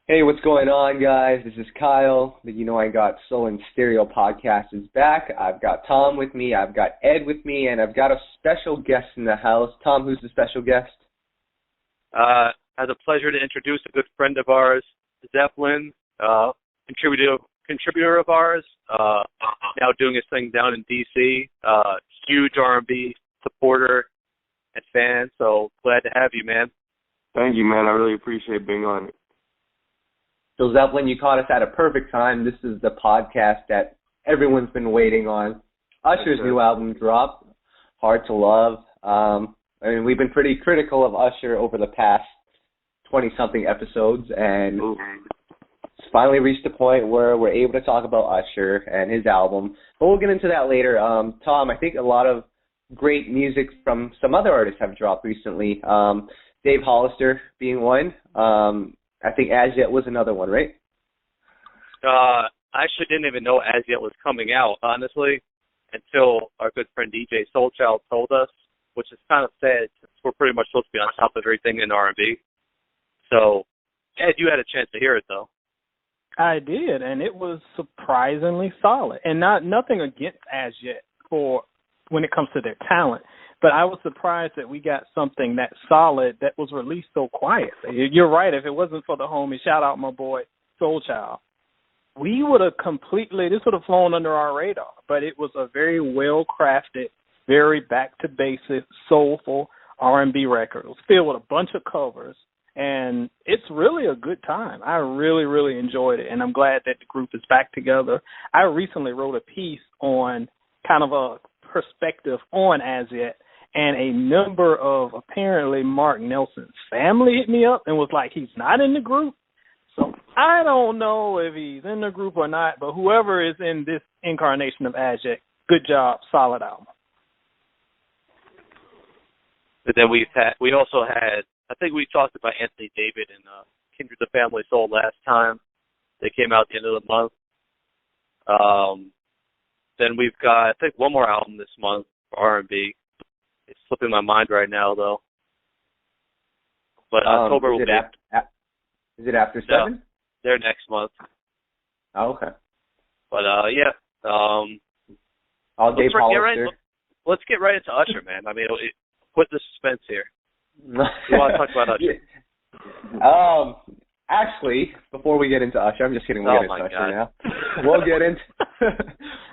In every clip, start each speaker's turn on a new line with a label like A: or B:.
A: Hey, what's going on, guys? This is Kyle. The I Got Soul in Stereo podcast is back. I've got Tom with me, I've got Ed with me, and I've got a special guest in the house. Tom, who's the special guest?
B: I had the pleasure to introduce a good friend of ours, Zeppelin, contributor of ours, now doing his thing down in D.C., huge R&B supporter and fan, so glad to have you, man.
C: Thank you, man. I really appreciate being on it.
A: So, Zeppelin, you caught us at a perfect time. This is the podcast that everyone's been waiting on. Usher's new album dropped, Hard to Love. We've been pretty critical of Usher over the past 20-something episodes, and it's finally reached a point where we're able to talk about Usher and his album. But we'll get into that later. Tom, I think a lot of great music from some other artists have dropped recently. Dave Hollister being one. I think As Yet was another one, right?
B: I actually didn't even know As Yet was coming out, honestly, until our good friend DJ Soulchild told us, which is kind of sad since we're pretty much supposed to be on top of everything in R&B. So, Ed, you had a chance to hear it, though.
D: I did, and it was surprisingly solid. And nothing against As Yet for when it comes to their talent. But I was surprised that we got something that solid that was released so quietly. You're right. If it wasn't for the homie, shout out my boy Soulchild, we would have this would have flown under our radar. But it was a very well-crafted, very back-to-basic, soulful R&B record. It was filled with a bunch of covers, and it's really a good time. I really, really enjoyed it, and I'm glad that the group is back together. I recently wrote a piece on kind of a perspective on As Yet, and a member of apparently Mark Nelson's family hit me up and was like, he's not in the group. So I don't know if he's in the group or not, but whoever is in this incarnation of As Yet, good job, solid album.
B: But then we also had, I think we talked about Anthony David and Kindred the Family Soul last time. They came out at the end of the month. Then we've got, I think, one more album this month for R&B. It's slipping my mind right now, though. But October will be.
A: Is it after 7?
B: No, they're next month.
A: Oh, okay.
B: But, yeah.
A: All Dave Hollister.
B: Let's get right into Usher, man. I mean, put the suspense here. You want to talk about Usher?
A: Actually, before we get into Usher, I'm just kidding. We'll get into Usher now.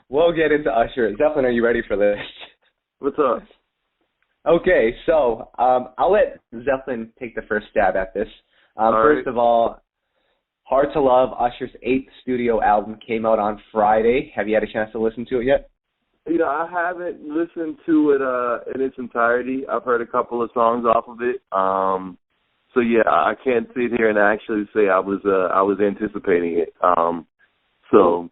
A: We'll get into Usher. Zeppelin, are you ready for this?
C: What's up?
A: Okay, so I'll let Zeppelin take the first stab at this. First of all, Hard to Love, Usher's 8th studio album, came out on Friday. Have you had a chance to listen to it yet?
C: I haven't listened to it in its entirety. I've heard a couple of songs off of it. So yeah, I can't sit here and actually say I was anticipating it. So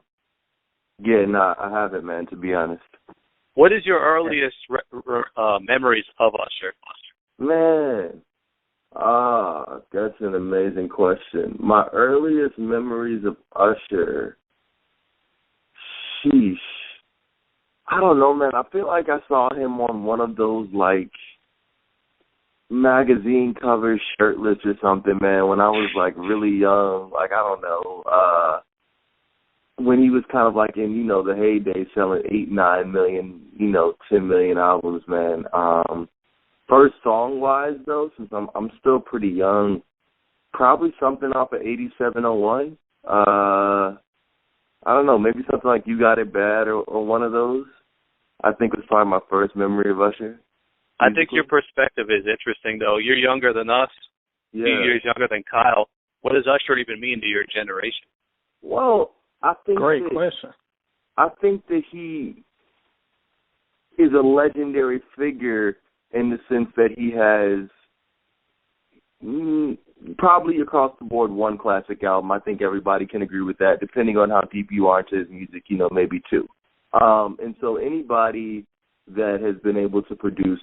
C: yeah, I haven't, man, to be honest.
B: What is your earliest memories of Usher?
C: Man, that's an amazing question. My earliest memories of Usher, sheesh. I don't know, man. I feel like I saw him on one of those, like, magazine covers shirtless or something, man, when I was, like, really young. Like, I don't know. When he was kind of, like, in, the heyday, selling 8, 9 million, 10 million albums, man. First song-wise, though, since I'm still pretty young, probably something off of 8701. I don't know, maybe something like You Got It Bad or one of those. I think was probably my first memory of Usher.
B: I think your perspective is interesting, though. You're younger than us. Yeah. 2 years younger than Kyle. What does Usher even mean to your generation?
C: Well, I think
D: great question.
C: I think that he is a legendary figure in the sense that he has probably across the board one classic album. I think everybody can agree with that, depending on how deep you are into his music, maybe 2. And so anybody that has been able to produce,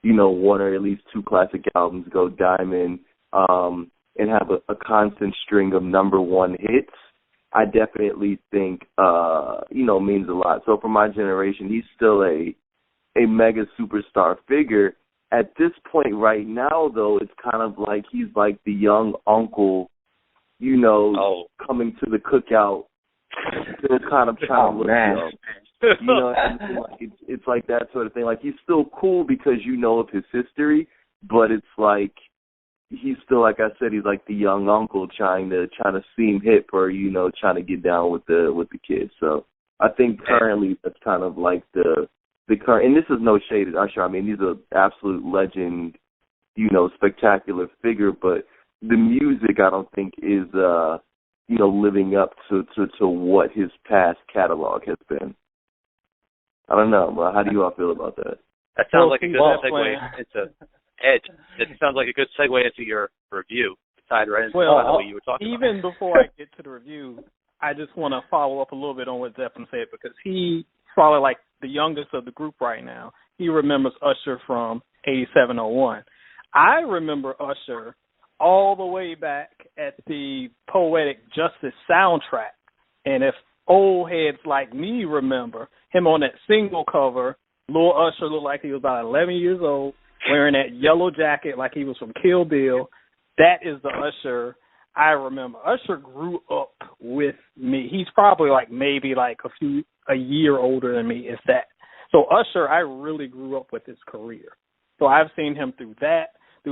C: one or at least 2 classic albums, go diamond, and have a constant string of number 1 hits, I definitely think, means a lot. So for my generation, he's still a mega superstar figure. At this point right now, though, it's kind of like he's like the young uncle coming to the cookout, still kind of trying to look young. And like, it's like that sort of thing. Like, he's still cool because of his history, but it's like he's still, like I said, he's like the young uncle trying to seem hip or trying to get down with the kids. So I think currently that's kind of like the current. And this is no shade at Usher. I mean, he's an absolute legend, spectacular figure. But the music, I don't think is living up to what his past catalog has been. I don't know. Well, how do you all feel about that?
B: That sounds like a good segue into Ed. It sounds like a good segue into your review. Tied right into what you were talking about.
D: Even before I get to the review, I just want to follow up a little bit on what Zeppelin said, because he probably like the youngest of the group right now. He remembers Usher from 8701. I remember Usher all the way back at the Poetic Justice soundtrack. And if old heads like me remember him on that single cover, Lil Usher looked like he was about 11 years old, wearing that yellow jacket like he was from Kill Bill. That is the Usher I remember. Usher grew up with me. He's probably maybe a year older than me, if that. So Usher, I really grew up with his career. So I've seen him through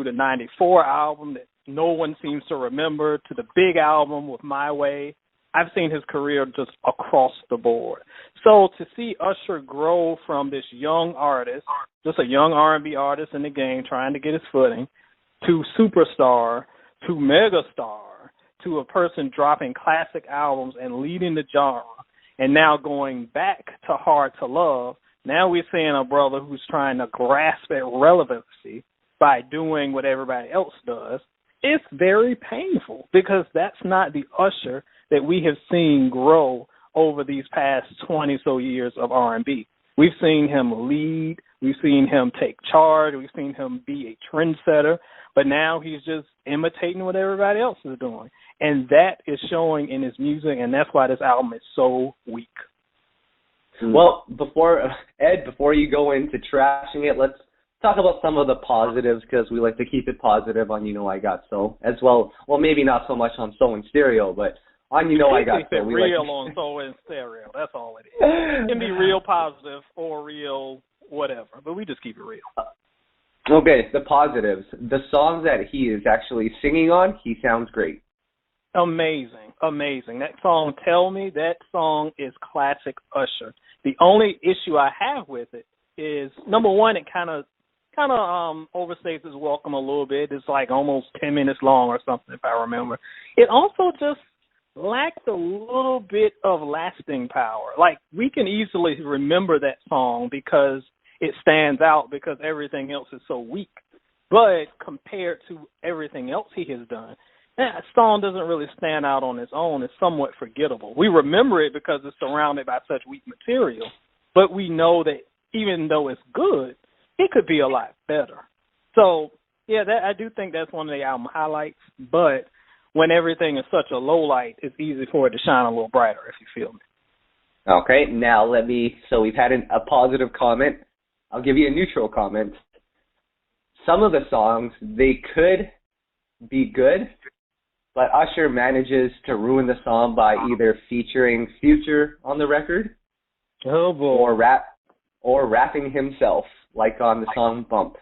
D: the 94 album that no one seems to remember, to the big album with My Way. I've seen his career just across the board. So to see Usher grow from this young artist, just a young R&B artist in the game trying to get his footing, to superstar, to megastar, to a person dropping classic albums and leading the genre, and now going back to Hard to Love, now we're seeing a brother who's trying to grasp at relevancy by doing what everybody else does. It's very painful, because that's not the Usher that we have seen grow over these past 20-so years of R&B. We've seen him lead. We've seen him take charge. We've seen him be a trendsetter. But now he's just imitating what everybody else is doing. And that is showing in his music, and that's why this album is so weak.
A: Well, before you go into trashing it, let's talk about some of the positives, because we like to keep it positive on I Got Soul as well. Well, maybe not so much on Soul and Stereo, but on I Got Soul.
D: We real on Soul and Stereo. That's all it is. It can be real positive or real whatever, but we just keep it real.
A: Okay, the positives. The songs that he is actually singing on, he sounds great.
D: Amazing. That song, Tell Me, that song is classic Usher. The only issue I have with it is, number one, it kind of overstays its welcome a little bit. It's almost 10 minutes long or something, if I remember. It also just lacked a little bit of lasting power. We can easily remember that song because it stands out, because everything else is so weak. But compared to everything else he has done, that song doesn't really stand out on its own. It's somewhat forgettable. We remember it because it's surrounded by such weak material, but we know that even though it's good, it could be a lot better. So, yeah, I do think that's one of the album highlights, but when everything is such a low light, it's easy for it to shine a little brighter, if you feel me.
A: Okay, now so we've had a positive comment. I'll give you a neutral comment. Some of the songs, they could be good, but Usher manages to ruin the song by either featuring Future on the record,
D: oh boy,
A: or rapping himself, like on the song Bump.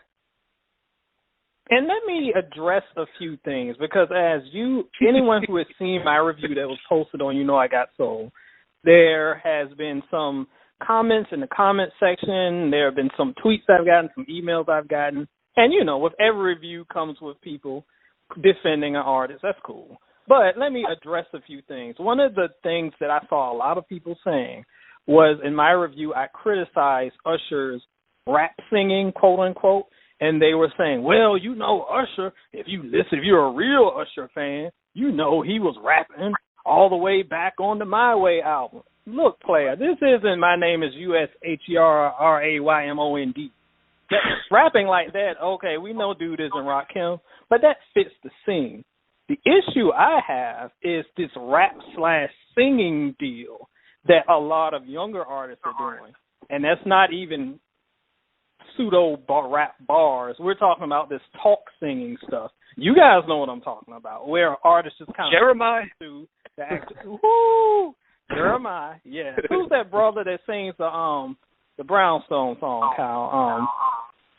D: And let me address a few things, because anyone who has seen my review that was posted on I Got Soul, there has been some comments in the comment section. There have been some tweets I've gotten, some emails I've gotten. And, with every review comes with people defending an artist. That's cool. But let me address a few things. One of the things that I saw a lot of people saying was, in my review, I criticized Usher's rap singing, quote unquote, and they were saying, well, Usher, if you're a real Usher fan, he was rapping all the way back on the My Way album. Look, player, this isn't My Name is Usher rapping like that, okay, we know dude isn't Rakim, but that fits the scene. The issue I have is this rap/singing deal that a lot of younger artists are doing, and that's not even pseudo rap bars. We're talking about this talk singing stuff. You guys know what I'm talking about, where artists just kind of
B: Jeremiah
D: to the act. Woo! Jeremiah, yeah. Who's that brother that sings the Brownstone song, Kyle?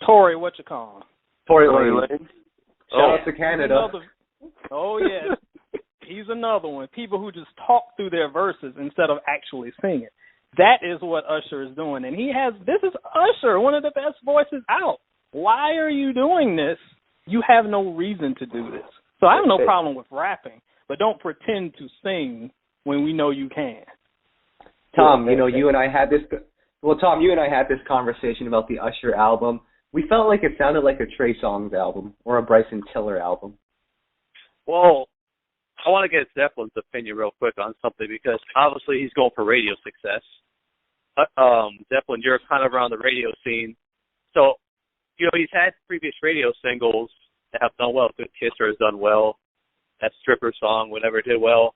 D: Tory, what you call him?
A: Tory Lanez. Shout out to Canada.
D: Yeah. He's another one. People who just talk through their verses instead of actually singing. That is what Usher is doing. And this is Usher, one of the best voices out. Why are you doing this? You have no reason to do this. So I have no problem with rapping, but don't pretend to sing when we know you can.
A: Tom, you and I had this. Well, Tom, you and I had this conversation about the Usher album. We felt like it sounded like a Trey Songz album or a Bryson Tiller album.
B: Well, I want to get Zeppelin's opinion real quick on something because obviously he's going for radio success. Zeppelin, you're kind of around the radio scene. So, he's had previous radio singles that have done well. Good Kisser has done well. That Stripper song, whatever, did well.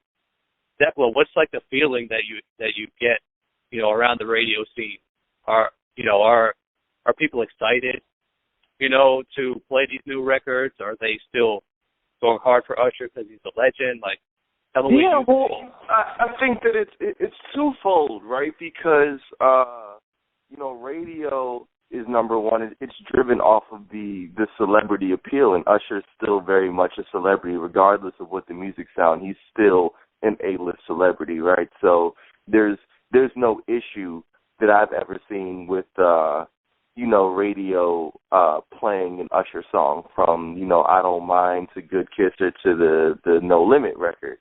B: Zeppelin, what's like the feeling that you get, around the radio scene? Are people excited, to play these new records? Are they still going hard for Usher because he's a legend? Like, tell me.
C: Yeah, well, I think that it's twofold, right? Because radio is number one. It's driven off of the celebrity appeal, and Usher's still very much a celebrity, regardless of what the music sound. He's still an A-list celebrity, right? So there's no issue that I've ever seen with radio playing an Usher song, from I Don't Mind to Good Kisser to the No Limit record.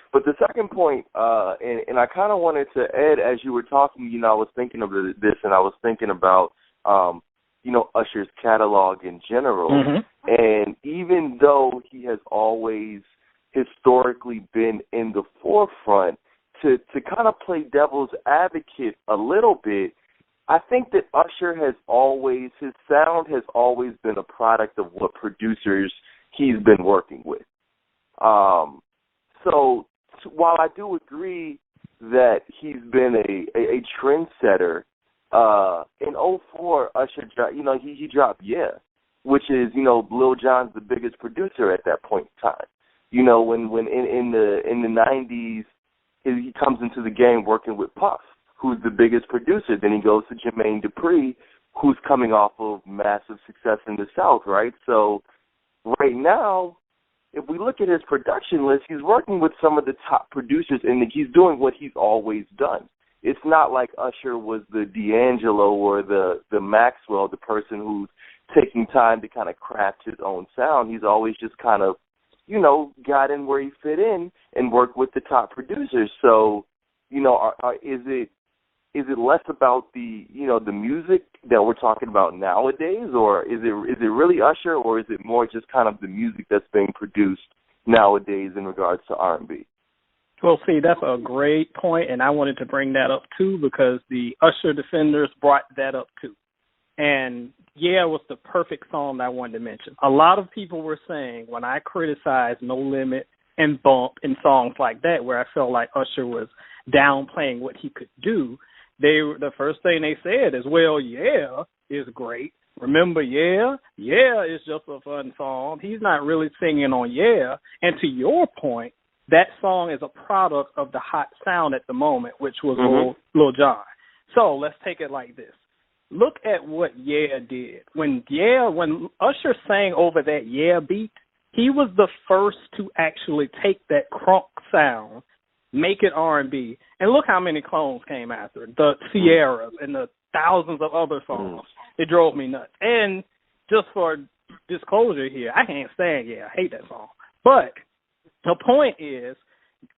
C: But the second point, and I kind of wanted to add, as you were talking, I was thinking of this, and I was thinking about Usher's catalog in general. Mm-hmm. And even though he has always historically been in the forefront, to kind of play devil's advocate a little bit, I think that Usher his sound has always been a product of what producers he's been working with. So while I do agree that he's been a trendsetter, in 2004, Usher, he dropped Yeah, which is, Lil Jon's the biggest producer at that point in time. When in the 90s, he comes into the game working with Puff, who's the biggest producer. Then he goes to Jermaine Dupri, who's coming off of massive success in the South, right? So right now, if we look at his production list, he's working with some of the top producers, and he's doing what he's always done. It's not like Usher was the D'Angelo or the Maxwell, the person who's taking time to kind of craft his own sound. He's always just kind of, got in where he fit in and worked with the top producers. So, is it less about the music that we're talking about nowadays, or is it really Usher, or is it more just kind of the music that's being produced nowadays in regards to R&B?
D: Well, see, that's a great point, and I wanted to bring that up too, because the Usher defenders brought that up too. And Yeah was the perfect song that I wanted to mention. A lot of people were saying, when I criticized No Limit and Bump and songs like that, where I felt like Usher was downplaying what he could do, the first thing they said is, well, Yeah is great. Remember Yeah? Yeah is just a fun song. He's not really singing on Yeah. And to your point, that song is a product of the hot sound at the moment, which was Lil Jon. So let's take it like this. Look at what Yeah did. When Usher sang over that Yeah beat, he was the first to actually take that crunk sound, make it R&B, and look how many clones came after it. The Sierras and the thousands of other songs. It drove me nuts. And just for disclosure here, I can't stand Yeah. I hate that song. But the point is,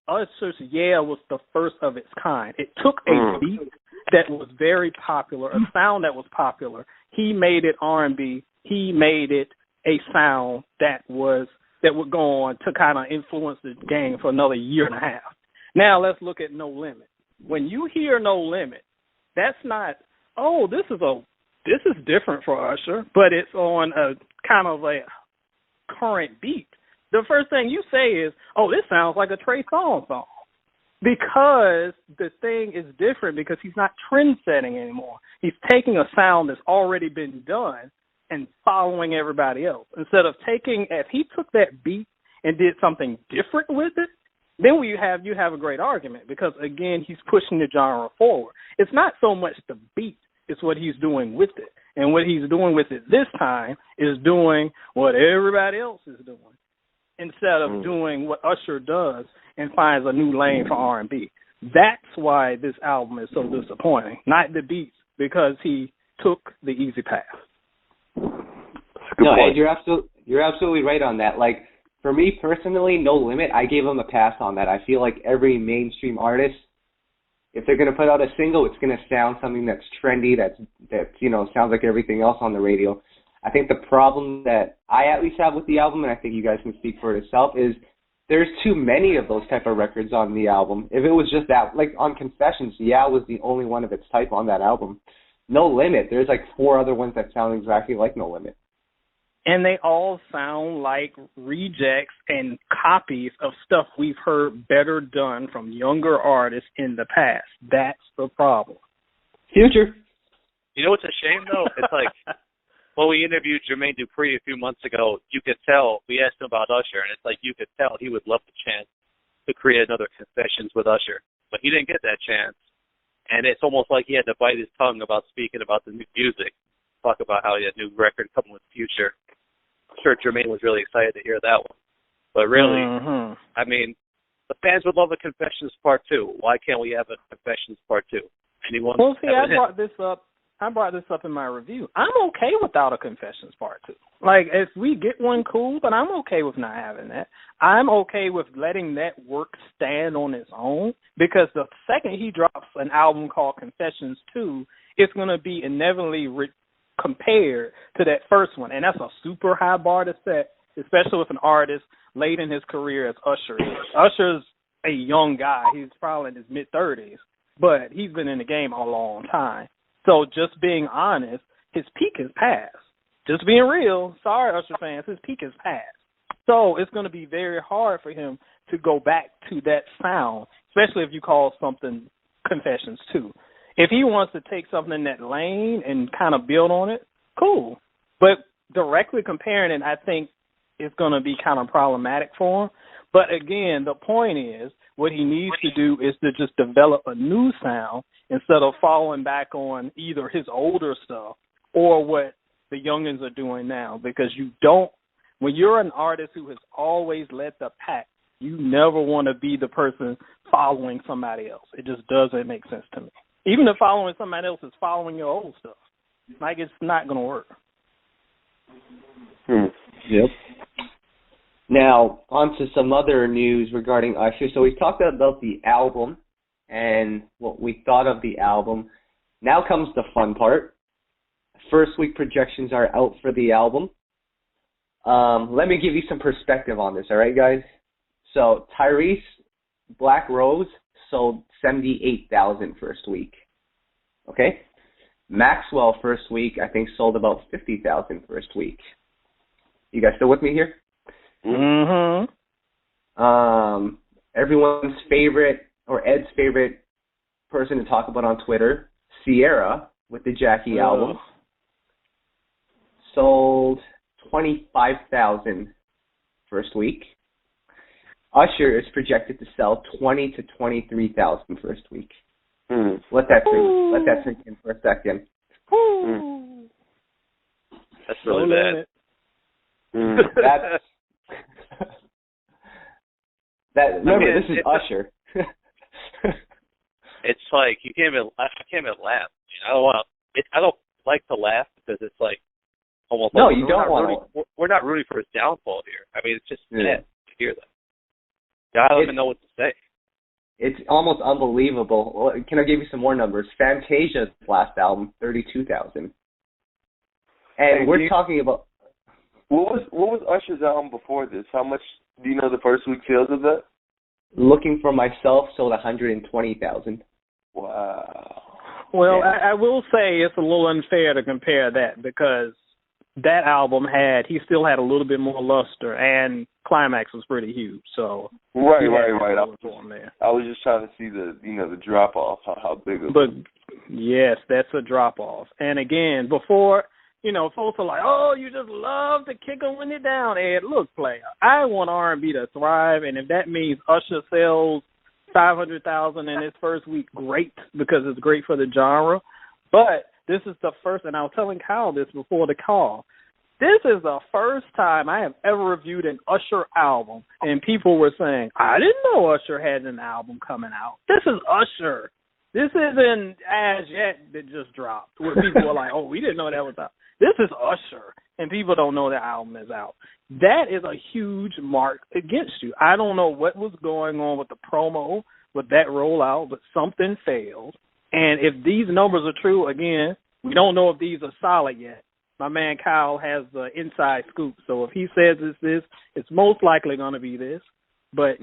D: Usher's Yeah was the first of its kind. It took a beat that was very popular, a sound that was popular. He made it R&B. He made it a sound that would go on to kind of influence the game for another year and a half. Now let's look at No Limit. When you hear No Limit, that's not, this is different for Usher, but it's on a kind of a current beat. The first thing you say is, this sounds like a Trey Songz song. Because the thing is different, because he's not trend setting anymore. He's taking a sound that's already been done and following everybody else. Instead of if he took that beat and did something different with it, then you have a great argument, because, again, he's pushing the genre forward. It's not so much the beat, it's what he's doing with it. And what he's doing with it this time is doing what everybody else is doing, instead of doing what Usher does and finds a new lane for R&B. That's why this album is so disappointing, not the beats, because he took the easy path.
A: No, Ed, you're absolutely right on that. Like, for me personally, No Limit, I gave him a pass on that. I feel like every mainstream artist, if they're going to put out a single, it's going to sound something that's trendy, that sounds like everything else on the radio. I think the problem that I at least have with the album, and I think you guys can speak for it itself, is there's too many of those type of records on the album. If it was just that, like on Confessions, Yeah was the only one of its type on that album. No Limit, there's like 4 other ones that sound exactly like No Limit.
D: And they all sound like rejects and copies of stuff we've heard better done from younger artists in the past. That's the problem.
A: Future.
B: You know what's a shame, though? It's like, when we interviewed Jermaine Dupri a few months ago, you could tell, we asked him about Usher, and it's like you could tell he would love the chance to create another Confessions with Usher. But he didn't get that chance. And it's almost like he had to bite his tongue about speaking about the new music, talk about how he had a new record coming with Future. I'm sure Jermaine was really excited to hear that one. But really, I mean, the fans would love a Confessions Part 2. Why can't we have a Confessions Part 2? Anyone?
D: Well, see, I brought this up in my review. I'm okay without a Confessions Part 2. Like, if we get one, cool, but I'm okay with not having that. I'm okay with letting that work stand on its own, because the second he drops an album called Confessions 2, it's going to be inevitably compared to that first one, and that's a super high bar to set, especially with an artist late in his career as Usher is. Usher's a young guy. He's probably in his mid-30s, but he's been in the game a long time. So just being honest, his peak is past. Just being real, sorry, Usher fans, his peak is past. So it's going to be very hard for him to go back to that sound, especially if you call something Confessions 2. If he wants to take something in that lane and kind of build on it, cool. But directly comparing it, I think, is going to be kind of problematic for him. But again, the point is, what he needs to do is to just develop a new sound instead of falling back on either his older stuff or what the youngins are doing now. Because when you're an artist who has always led the pack, you never want to be the person following somebody else. It just doesn't make sense to me. Even if following somebody else is following your old stuff. Like, it's not going to work.
A: Yep. Now, on to some other news regarding Usher. So we talked about the album and what we thought of the album. Now comes the fun part. First week projections are out for the album. Let me give you some perspective on this, all right, guys? So Tyrese Black Rose sold 78,000 first week. Okay? Maxwell first week, I think, sold about 50,000 first week. You guys still with me here?
D: Mm-hmm.
A: Everyone's favorite, or Ed's favorite person to talk about on Twitter, Sierra, with the Jackie album, sold 25,000 first week. Usher is projected to sell 20 to 23,000 first week. Let that sink in for a second.
B: That's really bad.
A: Remember, this is Usher.
B: It's like I can't even laugh. I don't like to laugh because it's like almost.
A: No,
B: like
A: you don't want
B: to. We're not rooting for his downfall here. I mean, it's just sad to hear that. I don't even know what to say.
A: It's almost unbelievable. Can I give you some more numbers? Fantasia's last album, 32,000. And we're talking about.
C: What was Usher's album before this? How much do you know the first week sales of that?
A: Looking for Myself sold 120,000.
C: Wow.
D: Well, I will say it's a little unfair to compare that because that album he still had a little bit more luster, and Climax was pretty huge. So
C: right. I was just trying to see the drop off, how big it was.
D: But yes, that's a drop off. And again, before folks are like, oh, you just love to kick them when they're down. Ed, look, player, I want R&B to thrive, and if that means Usher sells 500,000 in his first week, great, because it's great for the genre. But this is the first, and I was telling Kyle this before the call, this is the first time I have ever reviewed an Usher album, and people were saying, I didn't know Usher had an album coming out. This is Usher. This isn't As Yet that just dropped, where people were like, oh, we didn't know that was out. This is Usher, and people don't know the album is out. That is a huge mark against you. I don't know what was going on with the promo, with that rollout, but something failed. And if these numbers are true, again, we don't know if these are solid yet. My man Kyle has the inside scoop, so if he says it's this, it's most likely going to be this. But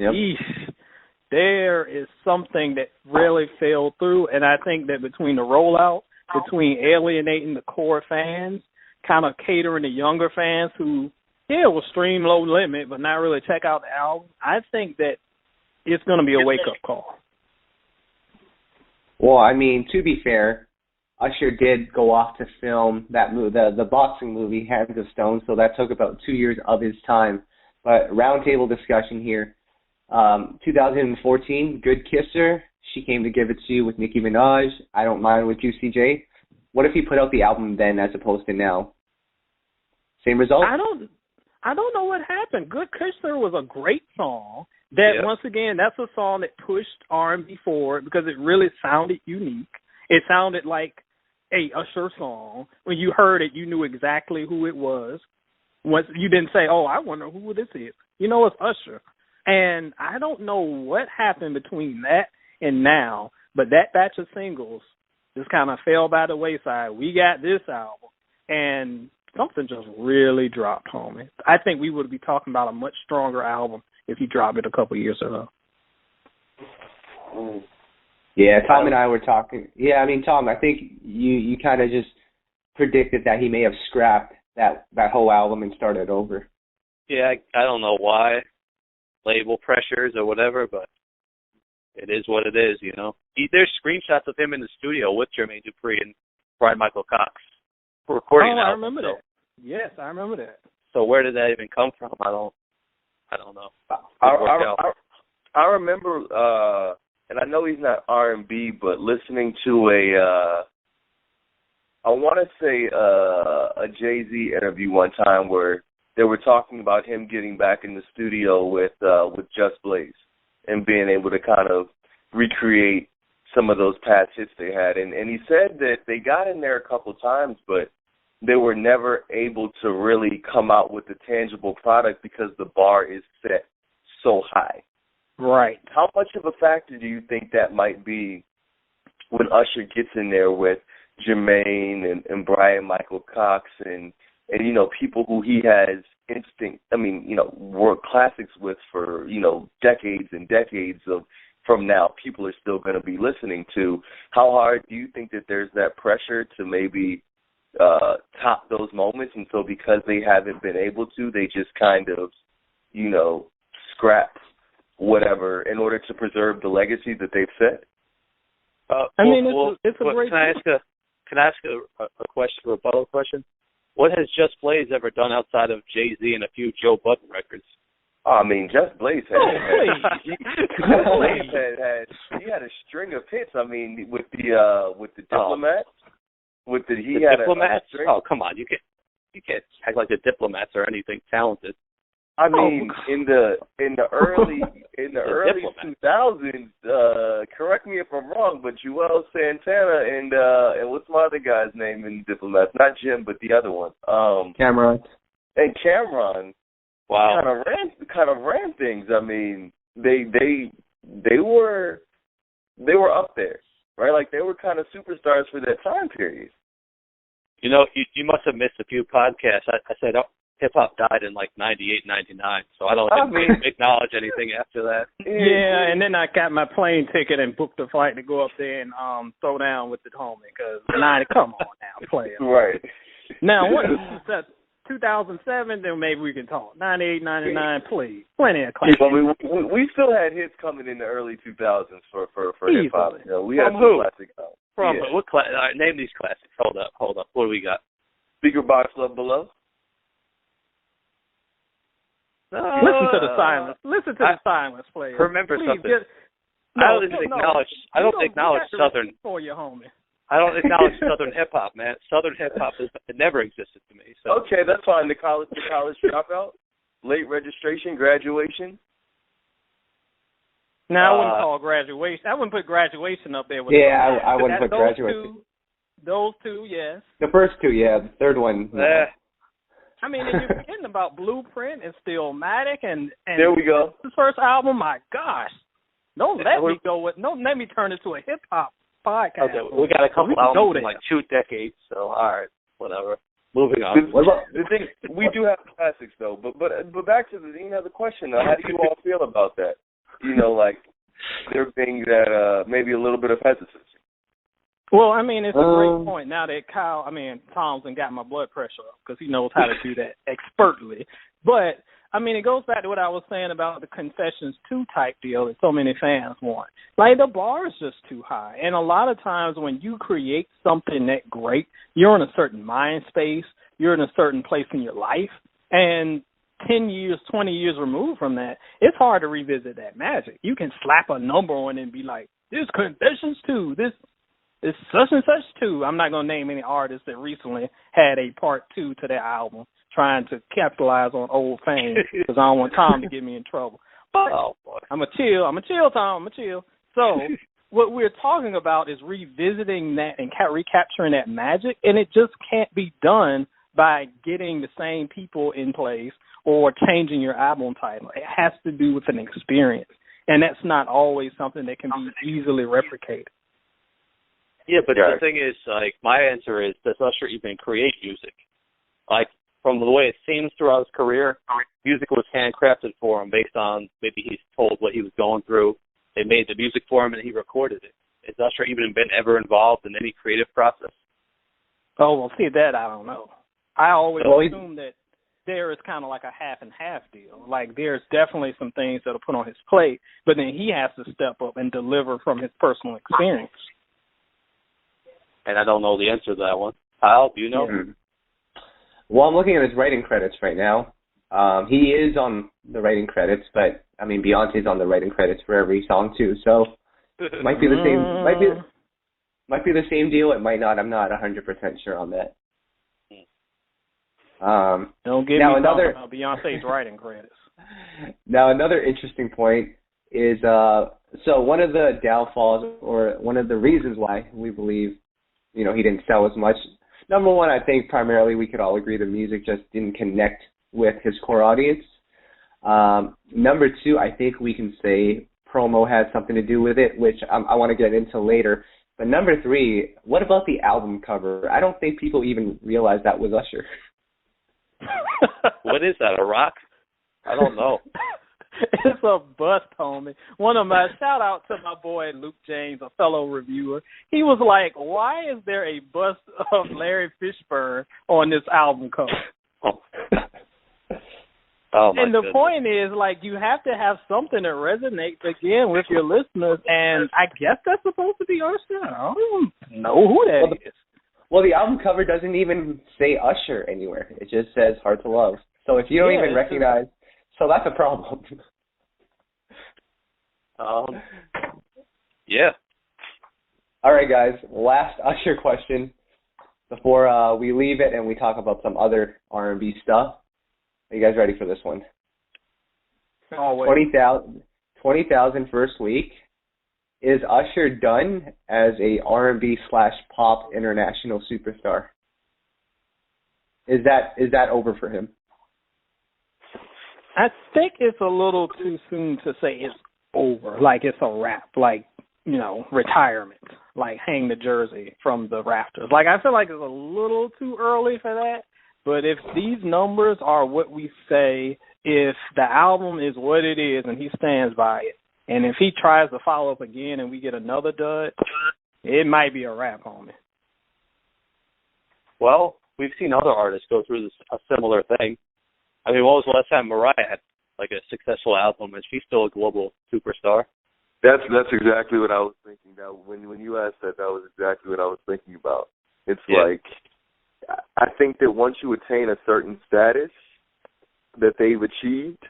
D: there is something that really fell through, and I think that between the rollout, between alienating the core fans, kind of catering to younger fans who, will stream Low Limit, but not really check out the album, I think that it's going to be a wake-up call.
A: Well, I mean, to be fair, Usher did go off to film that the boxing movie, Hands of Stone, so that took about 2 years of his time. But roundtable discussion here. 2014, Good Kisser. She Came to Give It to You with Nicki Minaj. I Don't Mind with Juicy J. What if he put out the album then as opposed to now? Same result?
D: I don't know what happened. Good Kisser was a great song. That once again, that's a song that pushed R&B forward because it really sounded unique. It sounded like a Usher song. When you heard it, you knew exactly who it was. Once you didn't say, "Oh, I wonder who this is." It's Usher. And I don't know what happened between that and now, but that batch of singles just kind of fell by the wayside. We got this album, and something just really dropped, homie. I think we would be talking about a much stronger album if he dropped it a couple years ago.
A: Yeah, Tom and I were talking. Yeah, I mean, Tom, I think you kind of just predicted that he may have scrapped that whole album and started over.
B: Yeah, I don't know why, label pressures or whatever, but it is what it is, There's screenshots of him in the studio with Jermaine Dupri and Brian Michael Cox recording an album.
D: I remember that. Yes, I remember that.
B: So where did that even come from? I don't know.
C: I remember, and I know he's not R&B, but listening to I want to say a Jay-Z interview one time where they were talking about him getting back in the studio with Just Blaze and being able to kind of recreate some of those past hits they had. And he said that they got in there a couple times, but they were never able to really come out with a tangible product because the bar is set so high.
D: Right.
C: How much of a factor do you think that might be when Usher gets in there with Jermaine and Brian Michael Cox and people who he has world classics with for, decades and decades from now, people are still going to be listening to. How hard do you think that there's that pressure to maybe top those moments? And so because they haven't been able to, they just kind of, scrap whatever in order to preserve the legacy that they've set?
D: It's a great.
B: Can I ask a question, a rebuttal question? What has Just Blaze ever done outside of Jay-Z and a few Joe Budden records?
C: Just Blaze had he had a string of hits. With the Diplomats,
B: Diplomats. Oh, come on, you can't act like the Diplomats are anything talented.
C: In the early 2000s, correct me if I'm wrong, but Joel Santana and what's my other guy's name in Diplomats? Not Jim, but the other one.
A: Cameron.
C: And Cameron.
B: Wow.
C: Kind of ran things. They were up there, right? Like they were kind of superstars for that time period.
B: You must have missed a few podcasts. I said hip-hop died in 98, 99, so I don't acknowledge anything after that.
D: Yeah, and then I got my plane ticket and booked a flight to go up there and throw down with the homie, because come on now, player.
C: Right.
D: Now, what is that? 2007, then maybe we can talk. 98, 99, please. Plenty of classics.
C: We still had hits coming in the early 2000s for hip-hop.
B: We
C: had
B: some
C: classics.
B: What name these classics. Hold up. What do we got?
C: speaker box up below.
D: Listen to the silence. Listen to the silence, player.
B: Remember
D: Please,
B: something.
D: I
B: don't acknowledge Southern.
D: For you, homie.
B: I don't acknowledge Southern hip hop, man. Southern hip hop it never existed to me. So.
C: Okay, that's fine. The college dropout, late registration, graduation.
D: Now I wouldn't call graduation. I wouldn't put graduation up there. With
A: I wouldn't put graduation.
D: Those two, yes.
A: The first two, yeah. The third one, no.
D: I mean, and you're forgetting about Blueprint and Stillmatic and
C: there we go.
D: His first album. My gosh, don't let me turn it to a hip hop podcast.
B: Okay, we got a couple albums in like 2 decades, so all right, whatever. Moving on.
C: The thing, we do have classics though, but back to the question though. How do you all feel about that? Like there being that maybe a little bit of hesitancy.
D: Well, I mean, it's a great point. Now that Tom's got my blood pressure up because he knows how to do that expertly. But, I mean, it goes back to what I was saying about the Confessions 2 type deal that so many fans want. Like, the bar is just too high. And a lot of times when you create something that great, you're in a certain mind space, you're in a certain place in your life, and 10 years, 20 years removed from that, it's hard to revisit that magic. You can slap a number on it and be like, this Confessions 2, this it's such and such too. I'm not going to name any artists that recently had a part 2 to their album trying to capitalize on old fame because I don't want Tom to get me in trouble. But I'm a chill, Tom. I'm a chill. So what we're talking about is revisiting that and recapturing that magic, and it just can't be done by getting the same people in place or changing your album title. It has to do with an experience, and that's not always something that can be easily replicated.
B: Yeah, but the thing is, like, my answer is, does Usher even create music? Like, from the way it seems throughout his career, music was handcrafted for him based on maybe he's told what he was going through. They made the music for him and he recorded it. Has Usher even been ever involved in any creative process?
D: Oh, well, see, that I don't know. I always assume that there is kind of like a half and half deal. Like, there's definitely some things that are put on his plate, but then he has to step up and deliver from his personal experience.
B: And I don't know the answer to that one. Kyle, do you know?
A: Mm-hmm. Well, I'm looking at his writing credits right now. He is on the writing credits, but I mean Beyonce's on the writing credits for every song too. So it might be the same. Might be the same deal. It might not. I'm not 100% sure on that.
D: Don't get me talking about Beyonce's writing credits.
A: Now another interesting point is so one of the downfalls or one of the reasons why we believe he didn't sell as much. Number one, I think primarily we could all agree the music just didn't connect with his core audience. Number two, I think we can say promo had something to do with it, which I want to get into later. But number three, what about the album cover? I don't think people even realize that was Usher.
B: What is that, a rock? I don't know.
D: It's a bust, homie. Shout out to my boy Luke James, a fellow reviewer. He was like, why is there a bust of Larry Fishburne on this album cover? And the point is, like, you have to have something that resonates, again, with your listeners, and I guess that's supposed to be Usher. I don't know who that is.
A: Well, the album cover doesn't even say Usher anywhere. It just says Hard to Love. So if you don't even recognize... So that's a problem.
B: Yeah.
A: All right, guys. Last Usher question before we leave it and we talk about some other R&B stuff. Are you guys ready for this one? 20,000 first week. Is Usher done as a R&B/pop international superstar? Is that over for him?
D: I think it's a little too soon to say it's over, like it's a wrap, like, retirement, like hang the jersey from the rafters. Like, I feel like it's a little too early for that, but if these numbers are what we say, if the album is what it is and he stands by it, and if he tries to follow up again and we get another dud, it might be a wrap, homie.
B: Well, we've seen other artists go through a similar thing. I mean, what was the last time Mariah had like a successful album, and she's still a global superstar?
C: That's exactly what I was thinking. That when you asked that was exactly what I was thinking about. It's like I think that once you attain a certain status that they've achieved,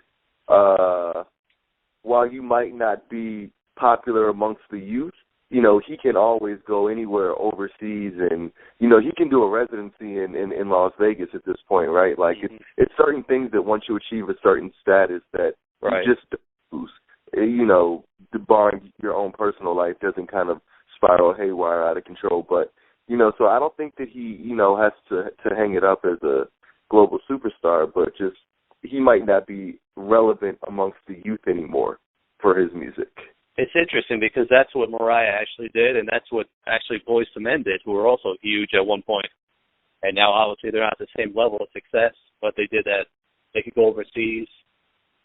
C: while you might not be popular amongst the youth, you know, he can always go anywhere overseas, and, you know, he can do a residency in Las Vegas at this point, right? Like, it's certain things that once you achieve a certain status that you just lose. You know, barring your own personal life doesn't kind of spiral haywire out of control. But, you know, so I don't think that he, you know, has to hang it up as a global superstar, but just he might not be relevant amongst the youth anymore for his music.
B: It's interesting because that's what Mariah actually did, and that's what actually Boyz II Men did, who were also huge at one point. And now, obviously, they're not at the same level of success, but they did that. They could go overseas,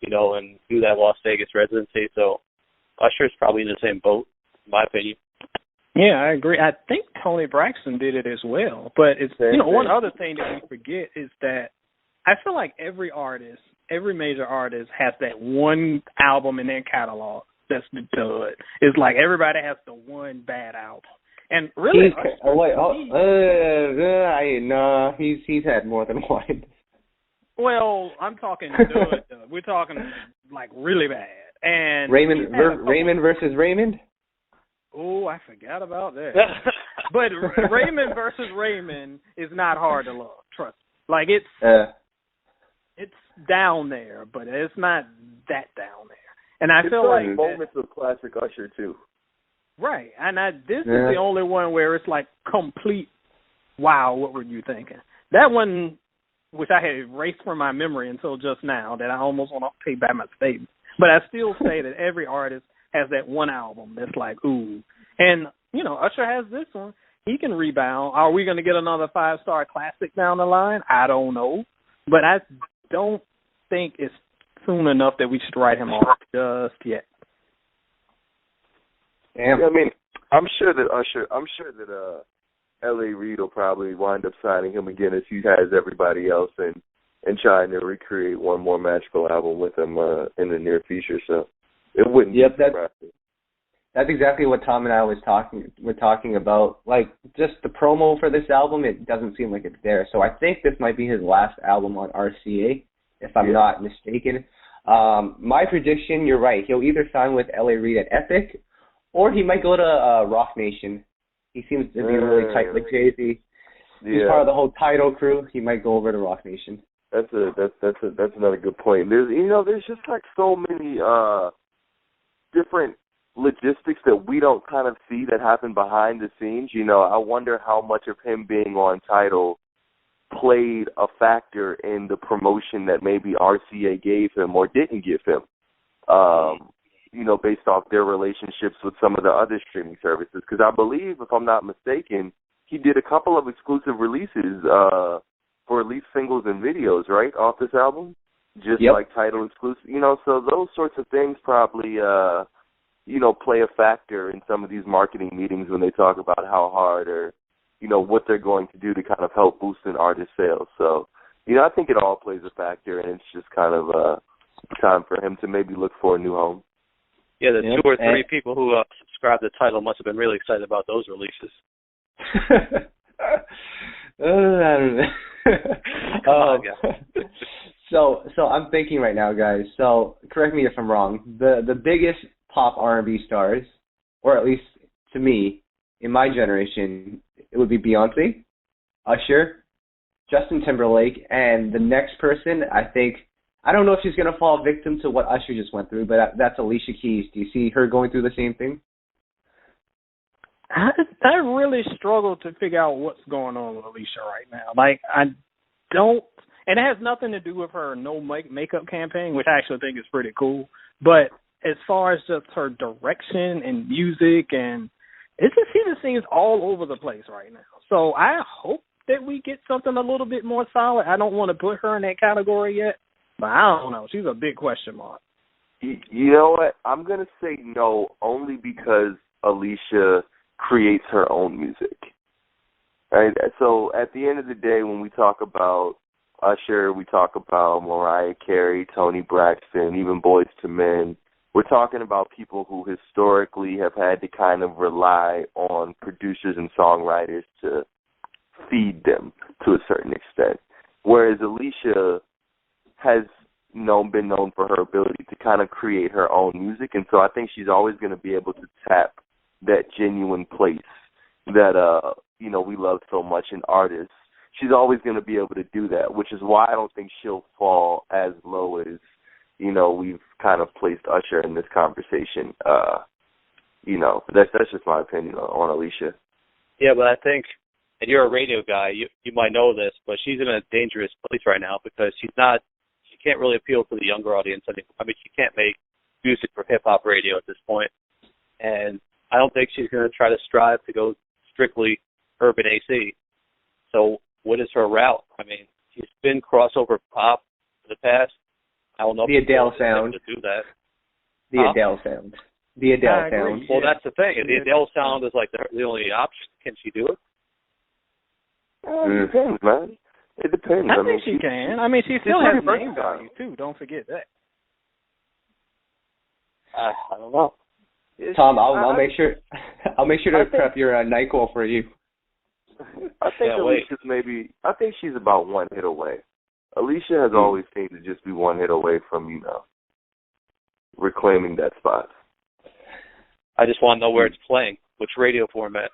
B: you know, and do that Las Vegas residency. So Usher's probably in the same boat, in my opinion.
D: Yeah, I agree. I think Toni Braxton did it as well. But, it's you know, one other thing that we forget is that I feel like every artist, every major artist has that one album in their catalog that's the dud. It's like everybody has the one bad album. And really,
A: he's had more than one.
D: Well, I'm talking dud. We're talking like really bad. And
A: Raymond versus Raymond.
D: Oh, I forgot about that. But Raymond versus Raymond is not hard to love. Trust me. Like it's down there, but it's not that down there. And I feel like
C: moments of classic Usher too.
D: Right, and this is the only one where it's like complete. Wow, what were you thinking? That one, which I had erased from my memory until just now, that I almost want to take back my statement. But I still say that every artist has that one album that's like ooh, and you know Usher has this one. He can rebound. Are we going to get another 5-star classic down the line? I don't know, but I don't think it's soon enough that we should write him off just yet.
A: Damn.
C: I mean, I'm sure that L.A. Reid will probably wind up signing him again as he has everybody else and trying to recreate one more magical album with him in the near future. So it wouldn't be surprising.
A: That's exactly what Tom and I were talking about. Like, just the promo for this album, it doesn't seem like it's there. So I think this might be his last album on RCA, if I'm not mistaken. My prediction, you're right. He'll either sign with L.A. Reid at Epic, or he might go to Rock Nation. He seems to be really tight with Jay-Z. He's part of the whole Tidal crew. He might go over to Rock Nation.
C: That's another good point. There's just like so many different logistics that we don't kind of see that happen behind the scenes. You know, I wonder how much of him being on Tidal played a factor in the promotion that maybe RCA gave him or didn't give him, you know, based off their relationships with some of the other streaming services. Because I believe, if I'm not mistaken, he did a couple of exclusive releases for at least singles and videos, right, off this album? Just like Tidal exclusive, you know, so those sorts of things probably, you know, play a factor in some of these marketing meetings when they talk about how hard or, you know, what they're going to do to kind of help boost an artist's sales. So, you know, I think it all plays a factor, and it's just kind of time for him to maybe look for a new home.
B: Yeah, the 2 or 3 people who subscribed to Tidal must have been really excited about those releases. Come on, guys.
A: So I'm thinking right now, guys. So correct me if I'm wrong. The biggest pop R&B stars, or at least to me, in my generation, it would be Beyonce, Usher, Justin Timberlake, and the next person, I don't know if she's going to fall victim to what Usher just went through, but that's Alicia Keys. Do you see her going through the same thing?
D: I really struggle to figure out what's going on with Alicia right now. Like, I don't, and it has nothing to do with her no makeup campaign, which I actually think is pretty cool. But as far as just her direction and music, and she just seems all over the place right now. So I hope that we get something a little bit more solid. I don't want to put her in that category yet, but I don't know. She's a big question mark.
C: You know what? I'm going to say no, only because Alicia creates her own music. Right? So at the end of the day, when we talk about Usher, we talk about Mariah Carey, Toni Braxton, even Boyz II Men, we're talking about people who historically have had to kind of rely on producers and songwriters to feed them to a certain extent. Whereas Alicia has been known for her ability to kind of create her own music, and so I think she's always going to be able to tap that genuine place that we love so much in artists. She's always going to be able to do that, which is why I don't think she'll fall as low as we've kind of placed Usher in this conversation. That's just my opinion on Alicia.
B: Yeah, but I think, and you're a radio guy, you might know this, but she's in a dangerous place right now because she can't really appeal to the younger audience anymore. I mean, she can't make music for hip-hop radio at this point, and I don't think she's going to try to strive to go strictly urban AC. So what is her route? I mean, she's been crossover pop in the past. I don't know
A: the
B: if
A: Adele sound.
B: To do that.
A: The Adele sound. The Adele sound.
B: Well, that's the thing. The Adele sound is like the only option. Can she do it?
C: It depends, man. It depends.
D: I think she can. I mean, she still has name value, too. Don't forget that.
B: I don't know.
A: Tom, I'll make sure to prep your NyQuil for you.
C: I think I think she's about one hit away. Alicia has always seemed to just be one hit away from, reclaiming that spot.
B: I just want to know where it's playing, which radio format.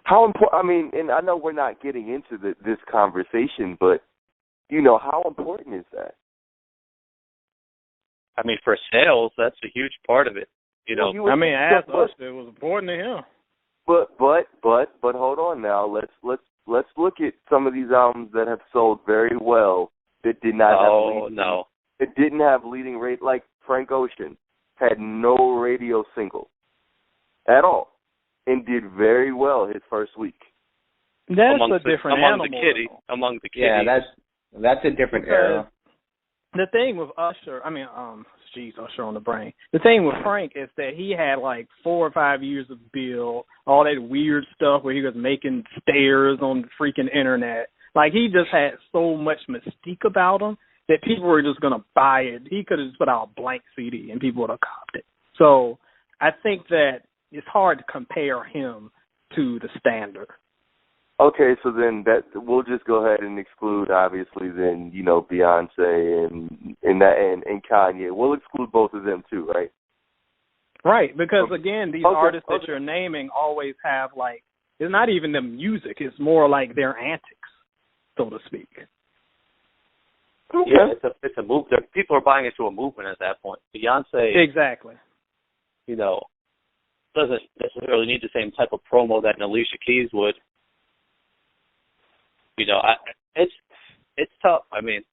C: How important? I mean, and I know we're not getting into this conversation, but how important is that?
B: I mean, for sales, that's a huge part of it.
D: As us, it was important to him.
C: But hold on now. Let's look at some of these albums that have sold very well that did not it didn't have leading rate. Like Frank Ocean had no radio single at all and did very well his first week.
D: That's a different animal.
B: Among the kitties.
A: Yeah, that's a different era.
D: The thing with Usher, Usher on the brain. The thing with Frank is that he had like 4 or 5 years of build, all that weird stuff where he was making stairs on the freaking internet. Like, he just had so much mystique about him that people were just going to buy it. He could have just put out a blank CD and people would have copped it. So I think that it's hard to compare him to the standard.
C: Okay, so then we'll just go ahead and exclude, obviously, then, Beyonce and Kanye. We'll exclude both of them too, right?
D: Right, because, again, these artists that you're naming always have, like, it's not even the music. It's more like their antics, so to speak.
C: Okay.
B: Yeah, it's a move. People are buying into a movement at that point. Beyonce,
D: exactly.
B: Doesn't necessarily need the same type of promo that an Alicia Keys would. It's tough. I mean,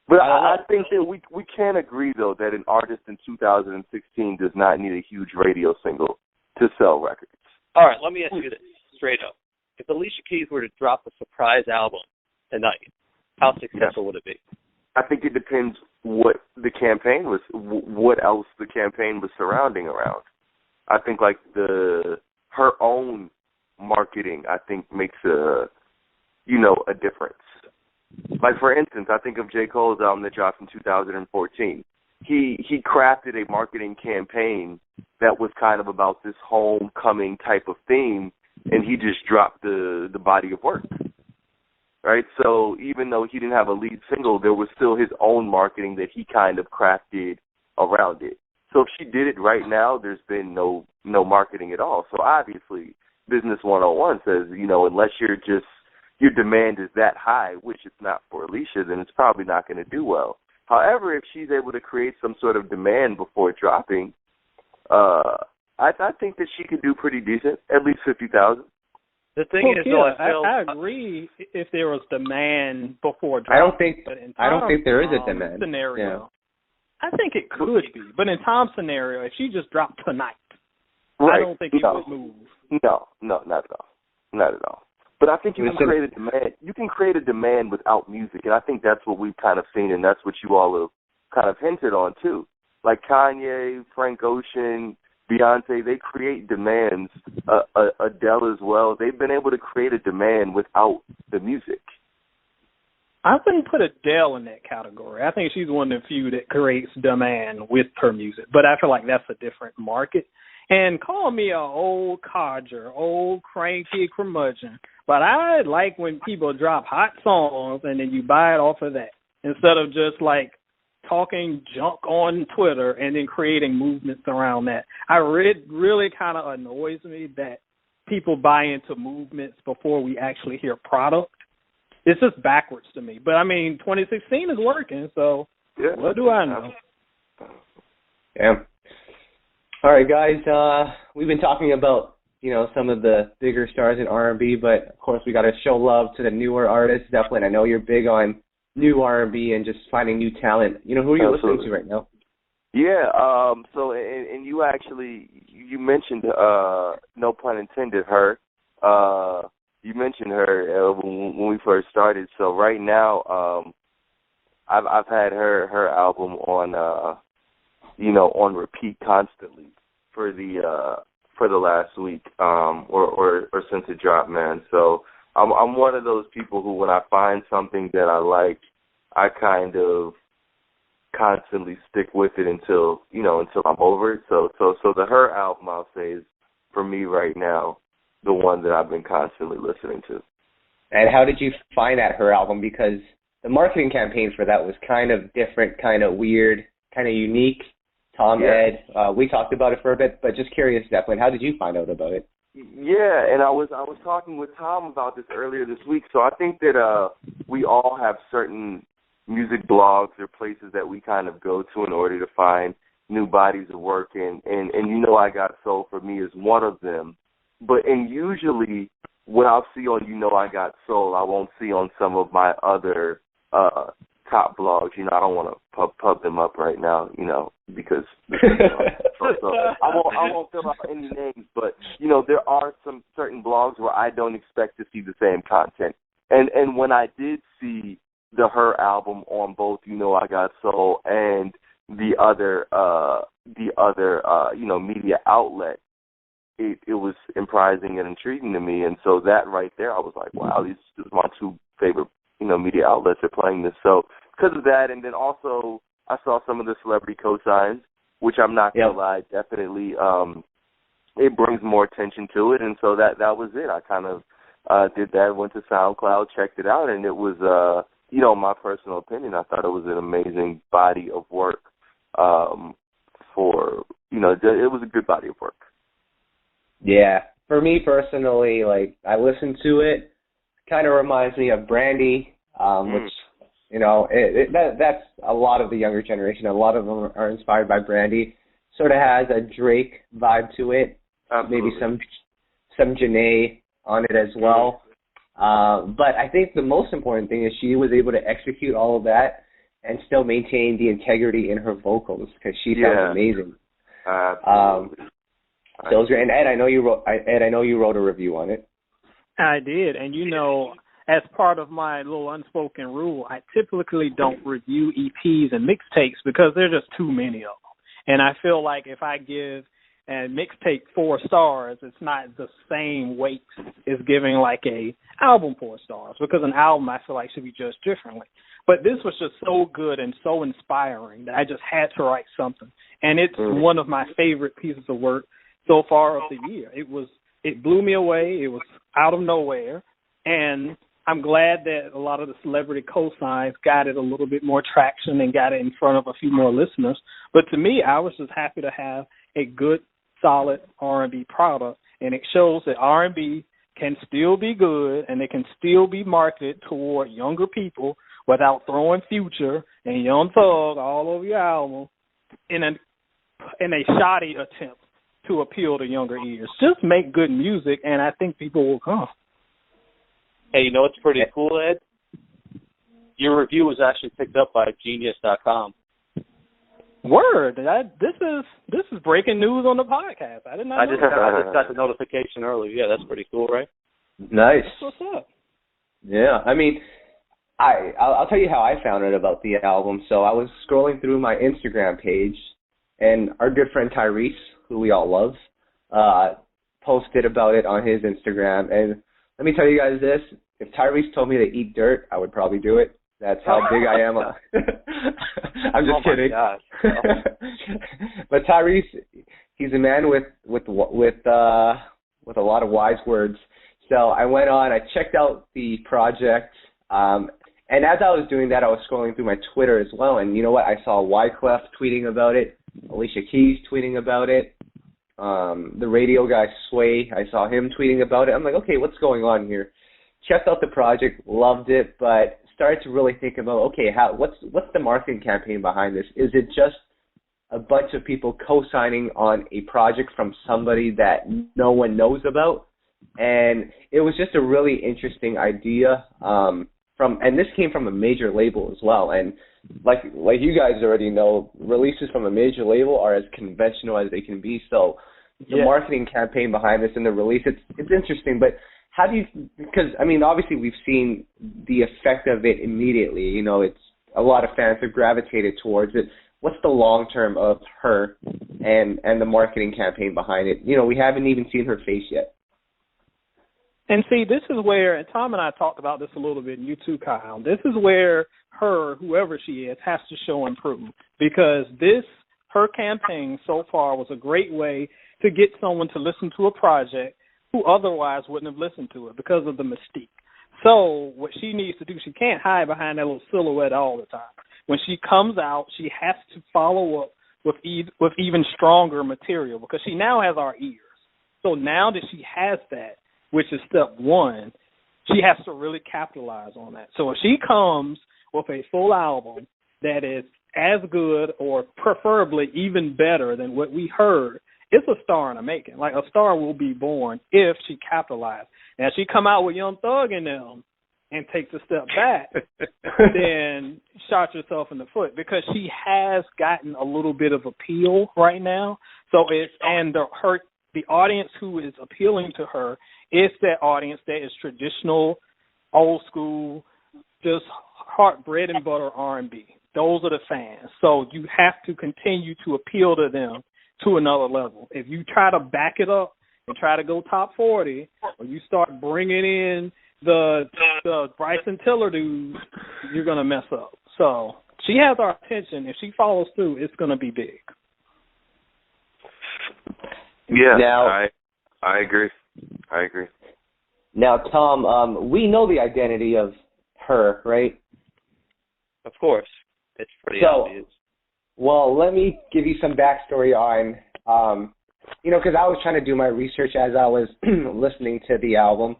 C: but I think that we can agree though that an artist in 2016 does not need a huge radio single to sell records.
B: All right, let me ask you this straight up: if Alicia Keys were to drop a surprise album tonight, how successful would it be?
C: I think it depends what the campaign was, what else the campaign was surrounding around. I think like her own marketing, I think makes a difference. Like, for instance, I think of J. Cole's album that dropped in 2014. He crafted a marketing campaign that was kind of about this homecoming type of theme, and he just dropped the body of work, right? So even though he didn't have a lead single, there was still his own marketing that he kind of crafted around it. So if she did it right now, there's been no marketing at all. So obviously, Business 101 says, unless your demand is that high, which it's not for Alicia, then it's probably not going to do well. However, if she's able to create some sort of demand before dropping, I think that she could do pretty decent, at least 50,000.
B: The thing is, though,
D: I agree if there was demand before dropping.
A: I don't think there is a demand
D: scenario.
A: Yeah.
D: I think it could be, but in Tom's scenario, if she just dropped tonight,
C: right.
D: I don't think he would move.
C: No, not at all. Not at all. But I think you can create a demand. You can create a demand without music, and I think that's what we've kind of seen, and that's what you all have kind of hinted on too. Like Kanye, Frank Ocean, Beyonce, they create demands. Adele as well. They've been able to create a demand without the music.
D: I wouldn't put Adele in that category. I think she's one of the few that creates demand with her music, but I feel like that's a different market. And call me a old codger, old cranky curmudgeon, but I like when people drop hot songs and then you buy it off of that instead of just like talking junk on Twitter and then creating movements around that. Really kind of annoys me that people buy into movements before we actually hear product. It's just backwards to me. But, I mean, 2016 is working, so what do I know?
A: Yeah. All right, guys, we've been talking about, some of the bigger stars in R&B, but, of course, we got to show love to the newer artists, definitely. I know you're big on new R&B and just finding new talent. Who are you listening to right now?
C: Yeah, so, and you actually, you mentioned, no pun intended, H.E.R. You mentioned her when we first started. So right now, I've had her album on on repeat constantly for the last week or since it dropped, man. So I'm one of those people who, when I find something that I like, I kind of constantly stick with it until I'm over it. So the H.E.R. album, I'll say, is for me right now the one that I've been constantly listening to.
A: And how did you find that H.E.R. album? Because the marketing campaign for that was kind of different, kind of weird, kind of unique. Tom, Ed, we talked about it for a bit, but just curious, Zeppelin, how did you find out about it?
C: Yeah, and I was talking with Tom about this earlier this week. So I think that we all have certain music blogs or places that we kind of go to in order to find new bodies of work, and YouKnowIGotSoul for me is one of them. And usually what I'll see on YouKnowIGotSoul, I won't see on some of my other top blogs. I don't want to pub them up right now, because so I won't fill out any names. But there are some certain blogs where I don't expect to see the same content. And when I did see the H.E.R. album on both YouKnowIGotSoul and the other media outlet, it was surprising and intriguing to me. And so that right there, I was like, wow, these are my two favorite, media outlets are playing this. So because of that, and then also I saw some of the celebrity cosigns, which I'm not going to lie, definitely it brings more attention to it. And so that was it. I kind of did that, went to SoundCloud, checked it out, and it was, my personal opinion, I thought it was an amazing body of work it was a good body of work.
A: Yeah, for me personally, I listened to it, kind of reminds me of Brandy, which, that's a lot of the younger generation. A lot of them are inspired by Brandy. Sort of has a Drake vibe to it. Absolutely. Maybe some Janae on it as well. But I think the most important thing is she was able to execute all of that and still maintain the integrity in her vocals, because she sounds amazing.
C: Absolutely.
A: So it was great. And Ed, I know you wrote a review on it.
D: I did, and as part of my little unspoken rule, I typically don't review EPs and mixtapes because there's just too many of them. And I feel like if I give a mixtape 4 stars, it's not the same weight as giving like a album 4 stars, because an album I feel like should be judged differently. But this was just so good and so inspiring that I just had to write something. And it's one of my favorite pieces of work so far of the year. It blew me away. It was out of nowhere. And I'm glad that a lot of the celebrity cosigns got it a little bit more traction and got it in front of a few more listeners. But to me, I was just happy to have a good, solid R&B product. And it shows that R&B can still be good and it can still be marketed toward younger people without throwing Future and Young Thug all over your album in a shoddy attempt to appeal to younger ears. Just make good music, and I think people will come.
B: Hey, you know what's pretty cool, Ed? Your review was actually picked up by Genius.com.
D: Word! This is breaking news on the podcast. I did not know.
B: I just got the notification earlier. Yeah, that's pretty cool, right?
A: Nice.
D: What's up?
A: Yeah, I mean, I'll tell you how I found out about the album. So I was scrolling through my Instagram page, and our good friend Tyrese, who we all love, posted about it on his Instagram. And let me tell you guys this: if Tyrese told me to eat dirt, I would probably do it. That's how big I am. I'm just kidding.
B: Gosh.
A: But Tyrese, he's a man with a lot of wise words. So I went on, I checked out the project, and as I was doing that, I was scrolling through my Twitter as well, and you know what? I saw Wyclef tweeting about it, Alicia Keys tweeting about it, the radio guy Sway, I saw him tweeting about it. I'm like, okay, what's going on here? Checked out the project, loved it, but started to really think about, okay, what's the marketing campaign behind this? Is it just a bunch of people co-signing on a project from somebody that no one knows about? And it was just a really interesting idea. And this came from a major label as well. And like you guys already know, releases from a major label are as conventional as they can be. So the marketing campaign behind this and the release, it's interesting. But how do you? Because I mean, obviously we've seen the effect of it immediately. You know, it's a lot of fans have gravitated towards it. What's the long term of her and the marketing campaign behind it? You know, we haven't even seen her face yet.
D: And see, this is where, and Tom and I talked about this a little bit, and you too, Kyle, this is where her, whoever she is, has to show and prove. Because her campaign so far was a great way to get someone to listen to a project who otherwise wouldn't have listened to it because of the mystique. So what she needs to do, she can't hide behind that little silhouette all the time. When she comes out, she has to follow up with even stronger material because she now has our ears. So now that she has that, which is step one, she has to really capitalize on that. So if she comes with a full album that is as good or preferably even better than what we heard, it's a star in the making. Like, a star will be born if she capitalizes. Now, if she come out with Young Thug in them and takes a step back, then shot yourself in the foot because she has gotten a little bit of appeal right now. So the audience who is appealing to her is that audience that is traditional, old school, just bread and butter R&B. Those are the fans. So you have to continue to appeal to them to another level. If you try to back it up and try to go top 40, or you start bringing in the Bryson Tiller dudes, you're going to mess up. So she has our attention. If she follows through, it's going to be big.
C: Yeah,
A: now,
C: I agree.
A: Now, Tom, we know the identity of her, right?
B: Of course. It's pretty obvious.
A: Well, let me give you some backstory on, because I was trying to do my research as I was listening to the album.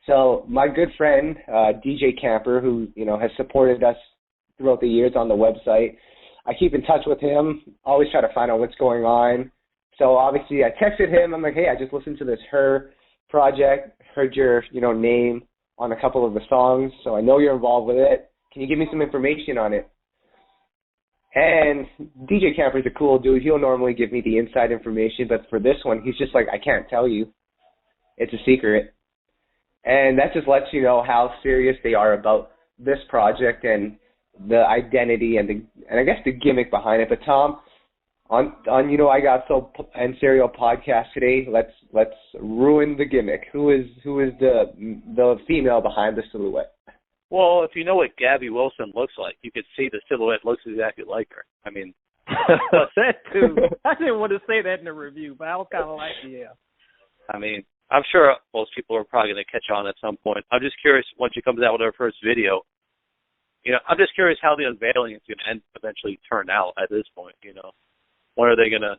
A: So my good friend, DJ Camper, who, has supported us throughout the years on the website, I keep in touch with him, always try to find out what's going on. So obviously I texted him. I'm like, hey, I just listened to this H.E.R project, heard your, name on a couple of the songs, so I know you're involved with it. Can you give me some information on it? And DJ Camper's a cool dude. He'll normally give me the inside information, but for this one, he's just like, I can't tell you. It's a secret. And that just lets you know how serious they are about this project and the identity and I guess the gimmick behind it. But Tom, on I Got Soul and Serial podcast today, let's ruin the gimmick. Who is the female behind the silhouette?
B: Well, if you know what Gabby Wilson looks like, you could see the silhouette looks exactly like her. I mean,
D: that too. I didn't want to say that in the review, but I was kind of like, yeah.
B: I mean, I'm sure most people are probably going to catch on at some point. I'm just curious, once she comes out with her first video, I'm just curious how the unveiling is going to eventually turn out at this point, When are they going to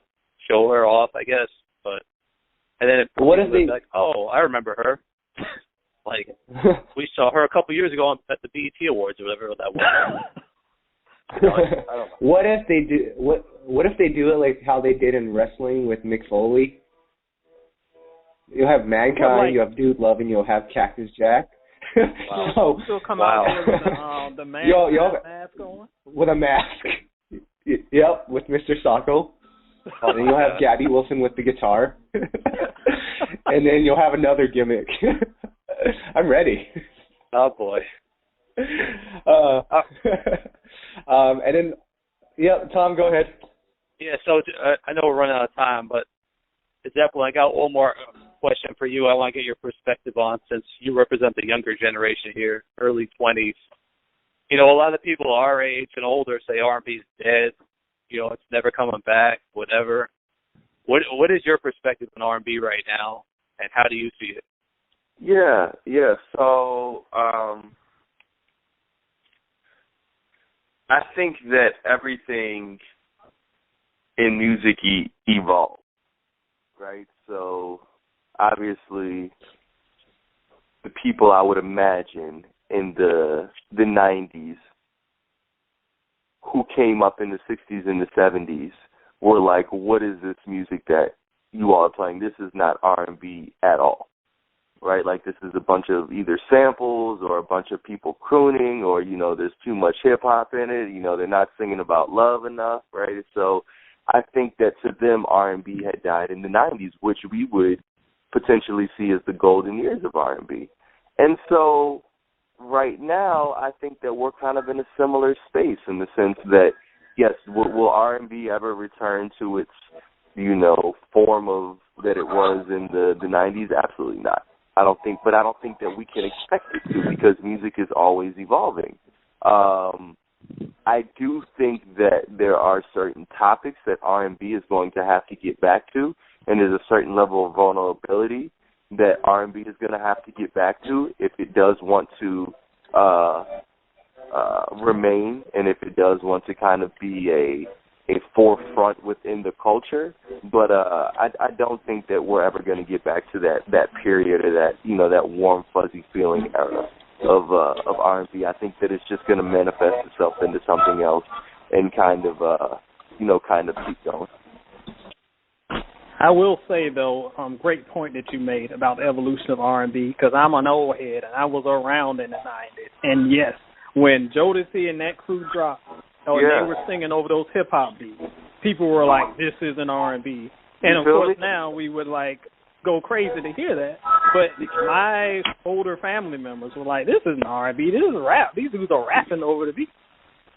B: show her off, I guess? And then
A: what if they
B: like, oh, I remember her. Like, we saw her a couple years ago at the BET Awards or whatever that was. I don't know.
A: What if they do? What if they do it like how they did in wrestling with Mick Foley? You'll have Mankind, you have Dude Love, and you'll have Cactus Jack.
D: Wow. So come out with the mask on?
A: With a mask. Yep, with Mr. Sacco. And then you'll have Gabby Wilson with the guitar. And then you'll have another gimmick. I'm ready.
B: Oh, boy.
A: And then, Tom, go ahead.
B: Yeah, so I know we're running out of time, but Zeppelin, I got one more question for you I want to get your perspective on, since you represent the younger generation here, early 20s. you know, a lot of people our age and older say R&B is dead. You know, it's never coming back, whatever. What is your perspective on R&B right now, and how do you see it?
C: Yeah. So I think that everything in music evolves, right? So obviously the people I would imagine in the 90s who came up in the 60s and the 70s were like, what is this music that you all are playing? This is not R&B at all, right? Like, this is a bunch of either samples or a bunch of people crooning, or, you know, there's too much hip-hop in it. You know, they're not singing about love enough, right? So I think that to them, R&B had died in the 90s, which we would potentially see as the golden years of R&B. And so right now, I think that we're kind of in a similar space in the sense that, yes, will R&B ever return to its, you know, form of that it was in the 90s? Absolutely not. I don't think that we can expect it to, because music is always evolving. I do think that there are certain topics that R&B is going to have to get back to, and there's a certain level of vulnerability that R&B is going to have to get back to if it does want to remain, and if it does want to kind of be a forefront within the culture. But I don't think that we're ever going to get back to that period, or that, you know, that warm, fuzzy feeling era of R&B. I think that it's just going to manifest itself into something else and kind of keep going.
D: I will say, though, great point that you made about the evolution of R&B, because I'm an old head and I was around in the 90s. And yes, when Jodeci and that crew dropped, they were singing over those hip-hop beats, people were like, this isn't R&B. And, of course, now we would, like, go crazy to hear that. But my older family members were like, this isn't R&B, this is rap. These dudes are rapping over the beat.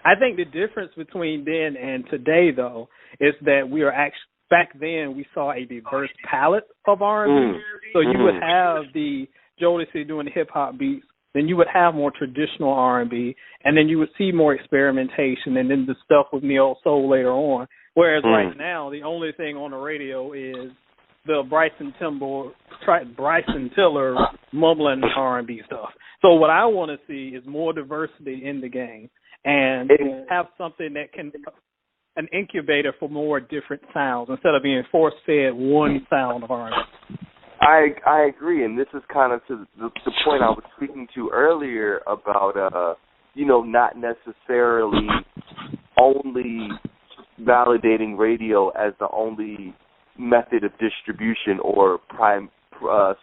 D: I think the difference between then and today, though, is that we are actually, back then we saw a diverse palette of R&B. So you would have the Jodeci doing the hip-hop beats, then you would have more traditional R&B, and then you would see more experimentation, and then the stuff with neo soul later on. Whereas right now, the only thing on the radio is the Bryson Tiller mumbling R&B stuff. So what I want to see is more diversity in the game, and have something that can, an incubator for more different sounds instead of being force-fed one sound of R&B.
C: I agree, and this is kind of to the point I was speaking to earlier about, not necessarily only validating radio as the only method of distribution or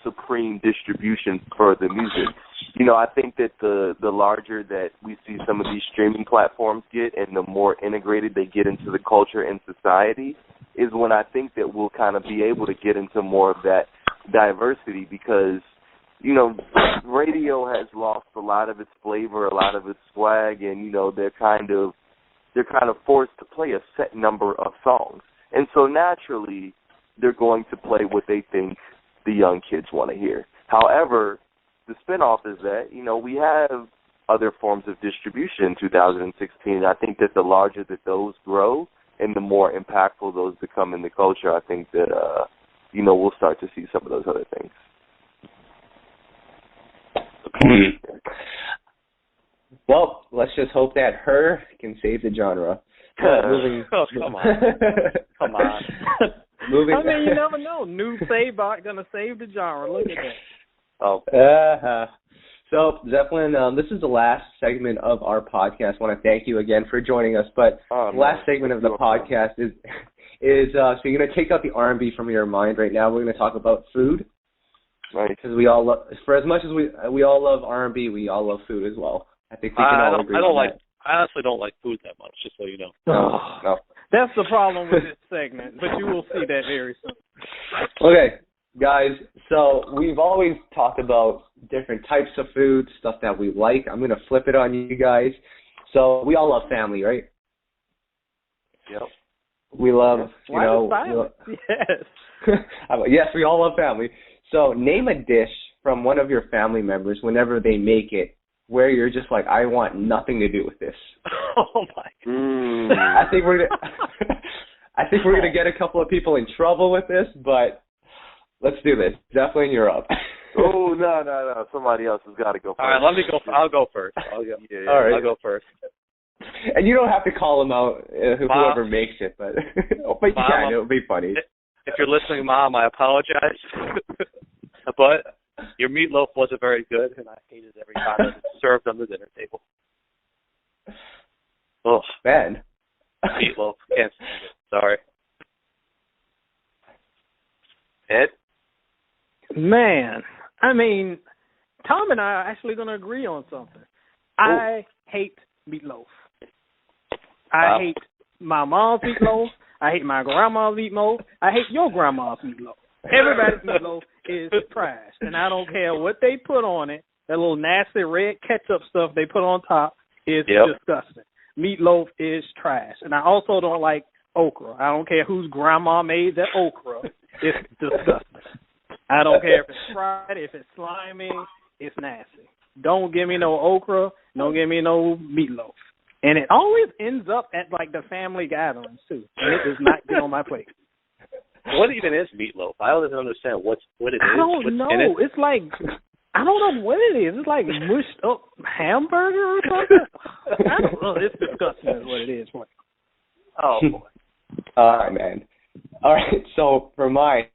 C: supreme distribution for the music. You know, I think that the larger that we see some of these streaming platforms get, and the more integrated they get into the culture and society, is when I think that we'll kind of be able to get into more of that diversity, because, you know, radio has lost a lot of its flavor, a lot of its swag, and, you know, they're kind of forced to play a set number of songs. And so naturally they're going to play what they think the young kids want to hear. However, the spinoff is that, you know, we have other forms of distribution in 2016. I think that the larger that those grow and the more impactful those become in the culture, I think that, we'll start to see some of those other things.
A: Well, let's just hope that H.E.R can save the genre.
B: Oh, come on. Come on.
A: Moving.
D: I mean, you never know. New Sabot going to save the genre. Look at that.
A: Oh. So, Zeppelin, this is the last segment of our podcast. I want to thank you again for joining us. But the last segment of the podcast is so you're going to take out the R&B from your mind right now. We're going to talk about food. Right. Because we all love, for as much as we all love R&B, we all love food as well. I think we can all agree on that.
B: I honestly don't like food that much, just so you know.
A: No.
D: That's the problem with this segment, but you will see that very soon.
A: Okay, guys, so we've always talked about different types of food, stuff that we like. I'm going to flip it on you guys. So we all love family, right?
C: Yep.
A: We love,
D: Yes.
A: Yes, we all love family. So name a dish from one of your family members whenever they make it where you're just like, I want nothing to do with this.
B: Oh my God.
A: I think we're gonna get a couple of people in trouble with this, but let's do this. Definitely in Europe.
C: Oh no! Somebody else has got to go first.
B: All right, let me go. I'll go first. All right. I'll go first.
A: And you don't have to call them out, whoever makes it, but you can. It'll be funny.
B: If you're listening, Mom, I apologize. But your meatloaf wasn't very good, and I hated every time it was served on the dinner table. Oh,
A: man.
B: Meatloaf. Can't stand it. Sorry. Ed?
D: Man, I mean, Tom and I are actually going to agree on something. I hate meatloaf. I hate my mom's meatloaf. I hate my grandma's meatloaf. I hate your grandma's meatloaf. Everybody's meatloaf is trash, and I don't care what they put on it. That little nasty red ketchup stuff they put on top is disgusting. Meatloaf is trash, and I also don't like okra. I don't care whose grandma made that okra. It's disgusting. I don't care if it's fried, if it's slimy, it's nasty. Don't give me no okra. Don't give me no meatloaf. And it always ends up at, like, the family gatherings, too. And it does not get on my plate.
B: What even is meatloaf? I don't even understand what it is.
D: I don't know. It's like, I don't know what it is. It's like mushed up hamburger or something. I don't know. It's disgusting is what it is.
B: Oh, boy.
A: All right, man. All right, so for mine,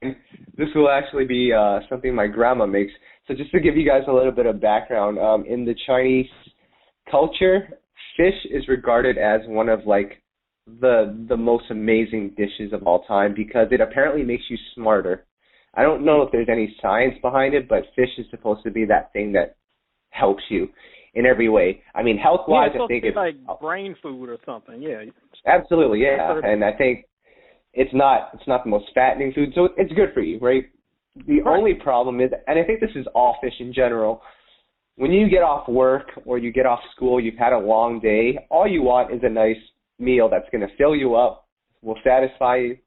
A: this will actually be something my grandma makes. So just to give you guys a little bit of background, in the Chinese culture, fish is regarded as one of, like, the most amazing dishes of all time because it apparently makes you smarter. I don't know if there's any science behind it, but fish is supposed to be that thing that helps you in every way. I mean, health-wise, I think it's
D: like brain food or something. Yeah,
A: absolutely, yeah. And I think it's not the most fattening food, so it's good for you, right? The only problem is, and I think this is all fish in general, when you get off work or you get off school, you've had a long day, all you want is a nice meal that's going to fill you up, will satisfy you.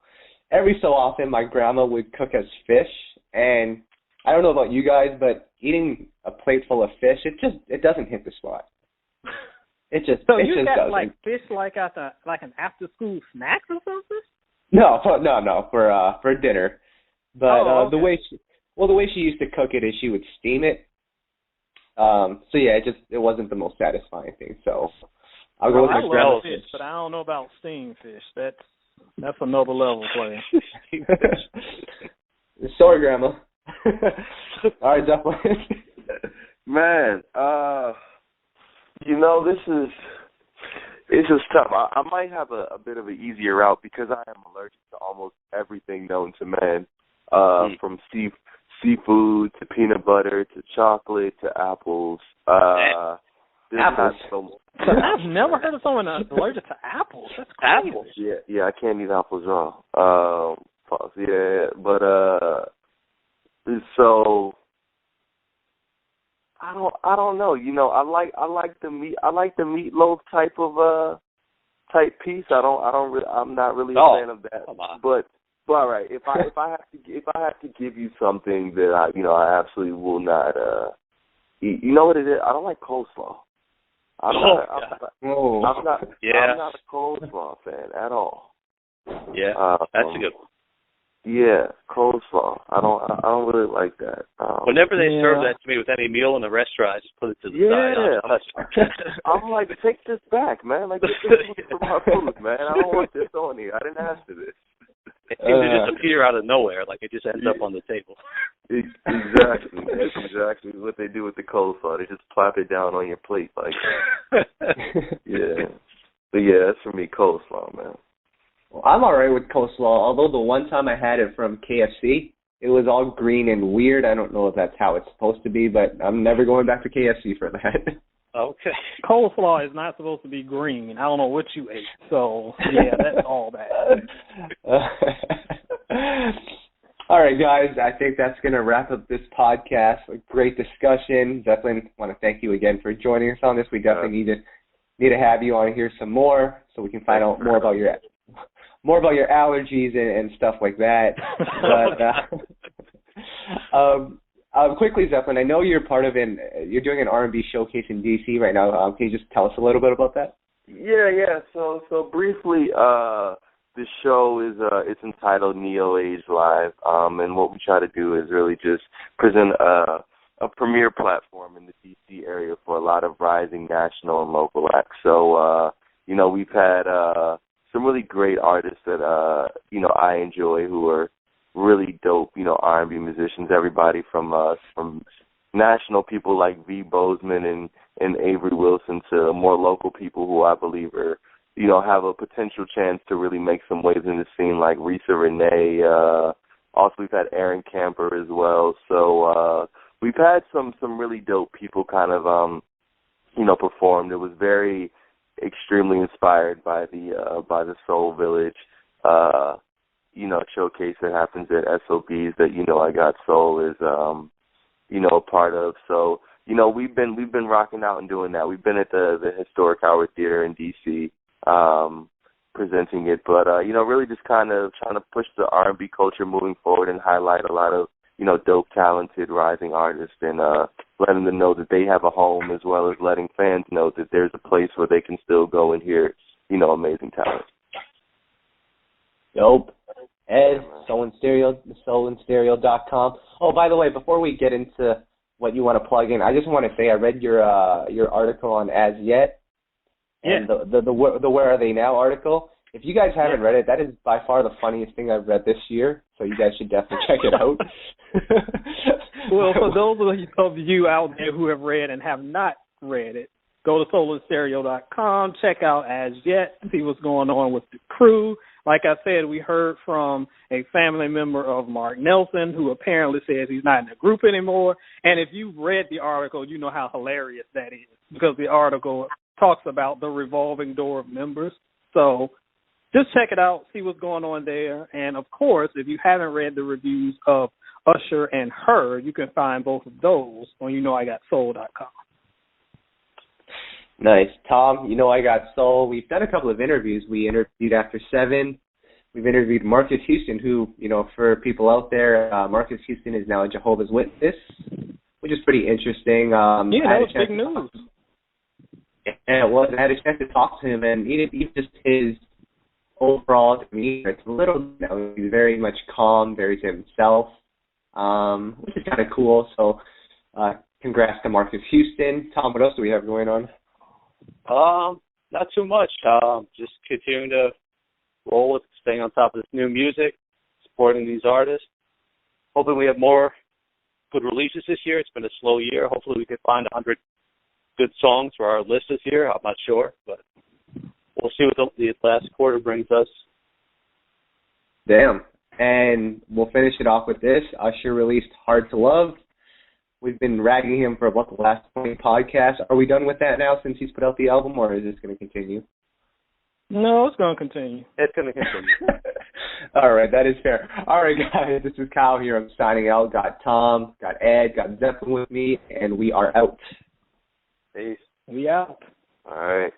A: Every so often, my grandma would cook us fish, and I don't know about you guys, but eating a plate full of fish, it doesn't hit the spot. It just
D: so
A: it
D: you
A: just
D: got
A: doesn't.
D: like fish like an after school snack or something?
A: No, for dinner. But
D: okay.
A: the way she used to cook it is she would steam it. So yeah, it wasn't the most satisfying thing. So I'll go with my grandma's
D: fish, but I don't know about steamed fish. That's another level player.
A: Sorry, Grandma. All right, definitely.
C: Man, this is tough. I might have a bit of an easier route because I am allergic to almost everything known to man, from seafood to peanut butter to chocolate to apples.
A: Apples.
D: I've never heard of someone allergic to apples. That's crazy.
B: Apples?
C: Yeah, I can't eat apples raw. But so I don't know. I like the meat. I like the meatloaf type piece. I'm not really a fan of that. But all right, if I have to give you something that I absolutely will not eat. You know what it is? I don't like coleslaw. I'm not a coleslaw fan at all.
B: Yeah, that's a good one.
C: Yeah, coleslaw. I don't really like that.
B: Whenever they serve that to me with any meal in the restaurant, I just put it to the side.
C: I'm like, take this back, man. Like, get this from my food, man. I don't want this on here. I didn't ask for this.
B: It seems to just appear out of nowhere, like it just ends up on the table.
C: Exactly. That's exactly what they do with the coleslaw. They just plop it down on your plate, like. Yeah. But yeah, that's for me, coleslaw, man.
A: Well, I'm all right with coleslaw, although the one time I had it from KFC, it was all green and weird. I don't know if that's how it's supposed to be, but I'm never going back to KFC for that.
B: Okay.
D: Coleslaw is not supposed to be green. I don't know what you ate. So, yeah, that's all bad.
A: All right, guys, I think that's going to wrap up this podcast. A great discussion. Definitely want to thank you again for joining us on this. We definitely need to have you on here some more so we can find out more about your allergies and stuff like that. But Quickly, Zeppelin, I know you're part of you're doing an R&B showcase in D.C. right now. Can you just tell us a little bit about that?
C: Yeah. So briefly, the show is it's entitled Neo Age Live, and what we try to do is really just present a premier platform in the D.C. area for a lot of rising national and local acts. So we've had some really great artists that I enjoy who are really dope, R&B musicians. Everybody from national people like V. Bozeman and Avery Wilson to more local people who I believe are, have a potential chance to really make some waves in the scene, like Risa Renee. Also, we've had Aaron Camper as well. So we've had some really dope people kind of, performed. It was very extremely inspired by the Soul Village, showcase that happens at SOBs that I Got Soul is a part of. So we've been rocking out and doing that. We've been at the historic Howard Theater in DC presenting it, but really just kind of trying to push the R&B culture moving forward and highlight a lot of dope, talented, rising artists, and letting them know that they have a home, as well as letting fans know that there's a place where they can still go and hear amazing talent.
A: Dope. Ed, soulandstereo.com. Oh, by the way, before we get into what you want to plug in, I just want to say I read your article on As Yet, and the Where Are They Now article. If you guys haven't read it, that is by far the funniest thing I've read this year, so you guys should definitely check it out.
D: Well, for those of you out there who have read and have not read it, go to soulandstereo.com, check out As Yet, see what's going on with the crew. Like I said, we heard from a family member of Mark Nelson who apparently says he's not in the group anymore. And if you've read the article, you know how hilarious that is, because the article talks about the revolving door of members. So just check it out, see what's going on there. And, of course, if you haven't read the reviews of Usher and H.E.R, you can find both of those on YouKnowIGotSoul.com.
A: Nice. Tom, I Got Soul. We've done a couple of interviews. We interviewed After 7. We've interviewed Marcus Houston, who, for people out there, Marcus Houston is now a Jehovah's Witness, which is pretty interesting.
D: That was big news.
A: Yeah, it was. I had a chance to talk to him, and even just his overall demeanor, it's a little, he's very much calm, very to himself, which is kind of cool. So congrats to Marcus Houston. Tom, what else do we have going on?
B: Not too much. Just continuing to roll with staying on top of this new music, supporting these artists. Hoping we have more good releases this year. It's been a slow year. Hopefully we can find 100 good songs for our list this year. I'm not sure, but we'll see what the last quarter brings us.
A: Damn. And we'll finish it off with this. Usher released Hard to Love. We've been ragging him for about the last 20 podcasts. Are we done with that now since he's put out the album, or is this going to continue?
D: No, it's going to continue.
B: It's going to continue.
A: All right, that is fair. All right, guys, this is Kyle here. I'm signing out. Got Tom, got Ed, got Zeppelin with me, and we are out.
B: Peace.
D: We out.
C: All right.